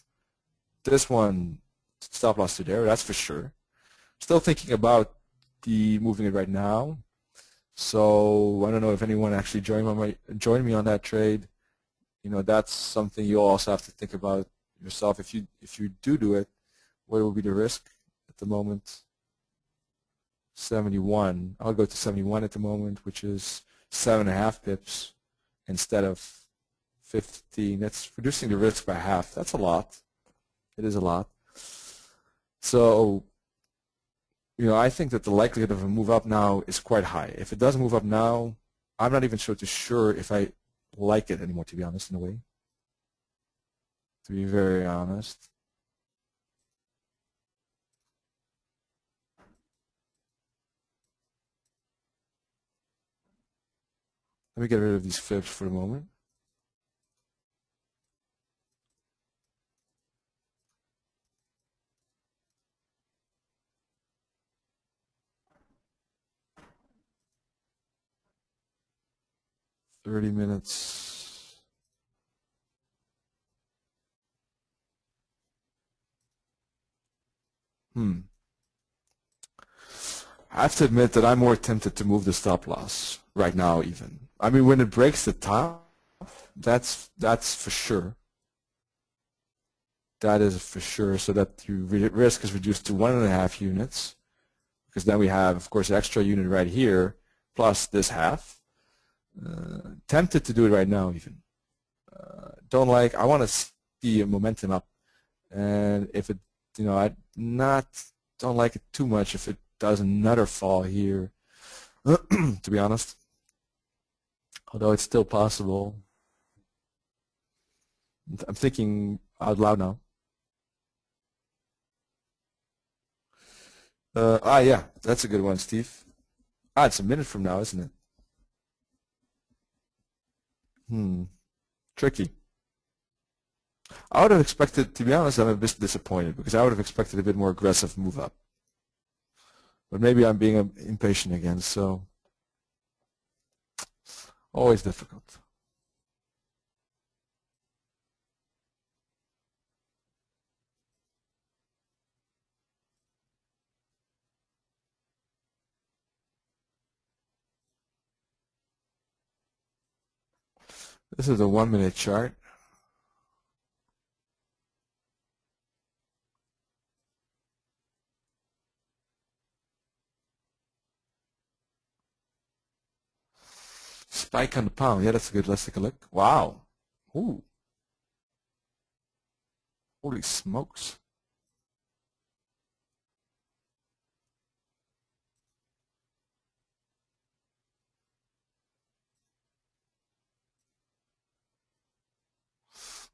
this one stop loss to there. That's for sure. Still thinking about moving it right now. So I don't know if anyone actually joined me on that trade. That's something you also have to think about yourself. If you do it, what will be the risk at the moment? 71. I'll go to 71 at the moment, which is 7.5 pips instead of 15. That's reducing the risk by half. That's a lot. It is a lot. So, I think that the likelihood of a move up now is quite high. If it doesn't move up now, I'm not even sure if I like it anymore, to be honest, in a way. To be very honest. Let me get rid of these fibs for a moment. $30 minutes. I have to admit that I'm more tempted to move the stop loss right now even. I mean, when it breaks the top, that's for sure. That is for sure, so that the risk is reduced to 1.5 units, because then we have, of course, an extra unit right here, plus this half. Tempted to do it right now even. I want to see a momentum up, and if it, I don't like it too much if it does another fall here, to be honest. Although it's still possible. I'm thinking out loud now. Yeah, that's a good one, Steve. It's a minute from now, isn't it? Tricky. I would have expected, to be honest, I'm a bit disappointed because I would have expected a bit more aggressive move up. But maybe I'm being impatient again, so always difficult. This is a 1-minute chart. Spike on the pound. Yeah, that's good. Let's take a look. Wow. Ooh. Holy smokes.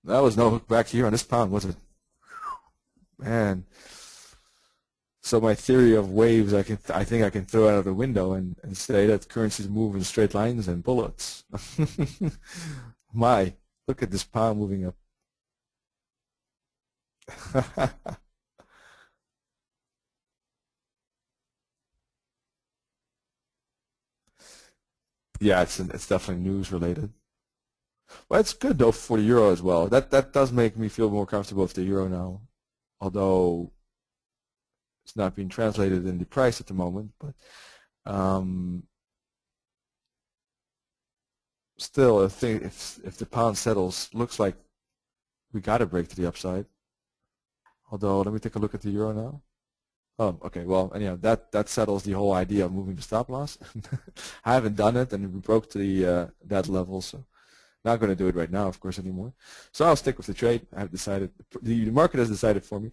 That was no hook back here on this pound, was it? Man. So my theory of waves, I think I can throw out of the window and say that currencies move in straight lines and bullets. My, look at this pound moving up. Yeah, it's definitely news related. Well, it's good though for the euro as well. That does make me feel more comfortable with the euro now, although it's not being translated in the price at the moment. But still, if the pound settles, looks like we got to break to the upside. Although, let me take a look at the euro now. Oh, okay. Well, anyhow, that settles the whole idea of moving the stop loss. I haven't done it, and we broke to the that level, so not going to do it right now, of course, anymore. So I'll stick with the trade. I've decided. The market has decided for me.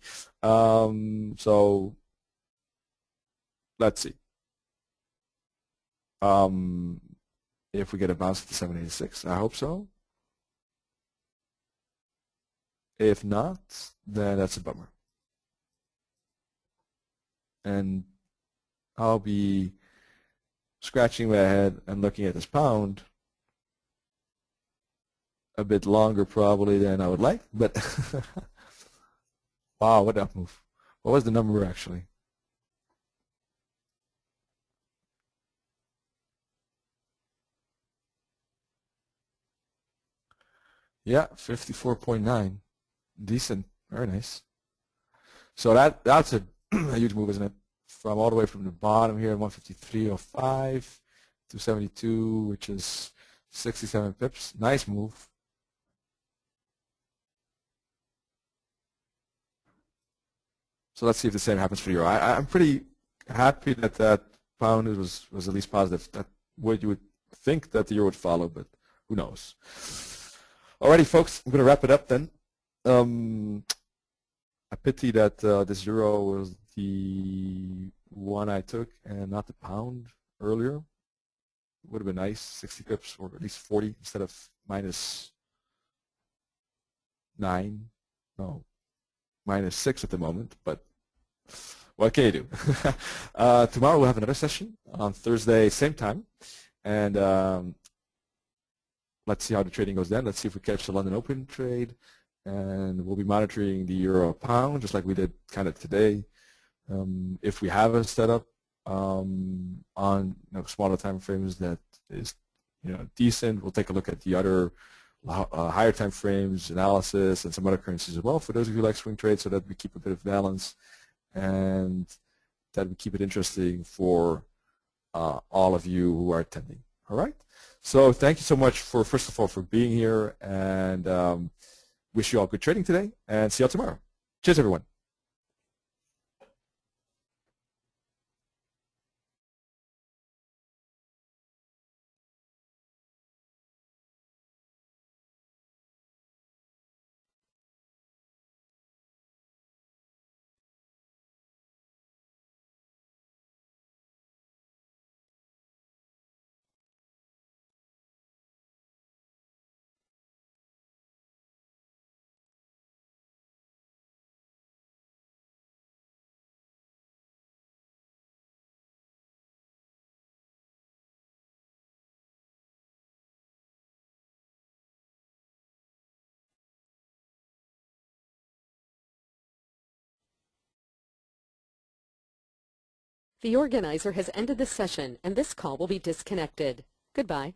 So let's see. If we get a bounce at the 786, I hope so. If not, then that's a bummer. And I'll be scratching my head and looking at this pound a bit longer probably than I would like, but wow, what up move. What was the number actually? Yeah, 54.9. Decent, very nice. So that's a huge move, isn't it? From all the way from the bottom here, 153.05 to 72, which is 67 pips. Nice move. So let's see if the same happens for the euro. I'm pretty happy that that pound was at least positive. That what you would think that the euro would follow, but who knows? Alrighty, folks, I'm going to wrap it up then. A pity that this euro was the one I took and not the pound earlier. Would have been nice, 60 pips or at least 40 instead of minus 9. No, minus 6 at the moment, but what can you do? Tomorrow we'll have another session on Thursday, same time, and let's see how the trading goes then. Let's see if we catch the London Open trade, and we'll be monitoring the euro pound just like we did kind of today. If we have a setup on smaller time frames that is decent, we'll take a look at the other higher time frames analysis and some other currencies as well for those of you who like swing trades, so that we keep a bit of balance and that we keep it interesting for all of you who are attending. All right. So thank you so much for, first of all, for being here, and wish you all good trading today, and see you all tomorrow. Cheers, everyone. The organizer has ended the session, and this call will be disconnected. Goodbye.